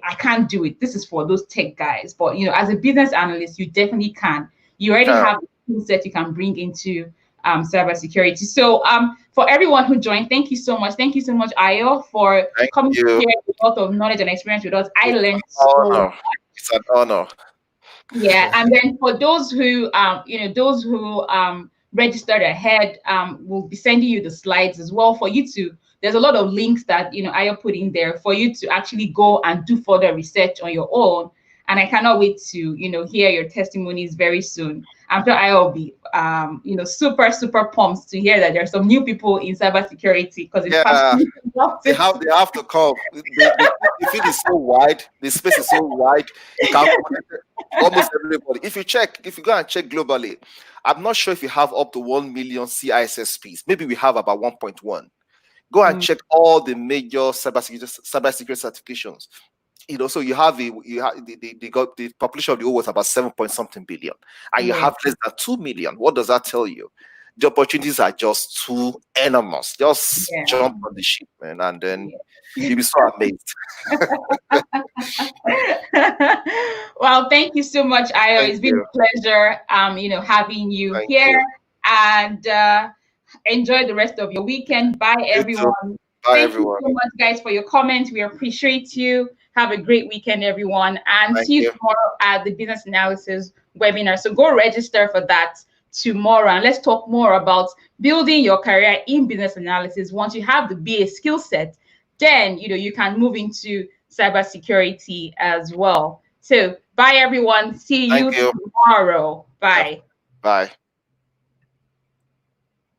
A: I can't do it. This is for those tech guys. But, as a business analyst, you definitely can. You already have a skill set you can bring into cybersecurity. So for everyone who joined, thank you so much. Thank you so much, Ayo, for coming to share a lot of knowledge and experience with us. I learned so much.
B: It's an honor.
A: Yeah, and then for those who registered ahead, we'll be sending you the slides as well for you to. There's a lot of links that Ayo put in there for you to actually go and do further research on your own and I cannot wait to, hear your testimonies very soon. I'm sure I will be, super pumped to hear that there are some new people in cybersecurity, because it's
B: Yeah,
A: fascinating.
B: they have to come. The field is so wide, the space is so wide, you can connect almost everybody. If you go and check globally, I'm not sure if you have up to 1 million CISSPs. Maybe we have about 1.1. Go and check all the major cybersecurity certifications. So you have the population of the world was about 7 point something billion, and you have less than 2 million. What does that tell you? The opportunities are just too enormous. Just jump on the ship, man, and then you'll be so amazed.
A: Well, thank you so much, Ayo. It's been a pleasure, having you here. And enjoy the rest of your weekend. Bye, everyone. Thank you so much, guys, for your comments. We appreciate you. Have a great weekend, everyone. And see you tomorrow at the Business Analysis webinar. So go register for that tomorrow. And let's talk more about building your career in business analysis. Once you have the BA skill set, then you can move into cybersecurity as well. So bye, everyone. See you tomorrow. Bye.
B: Bye.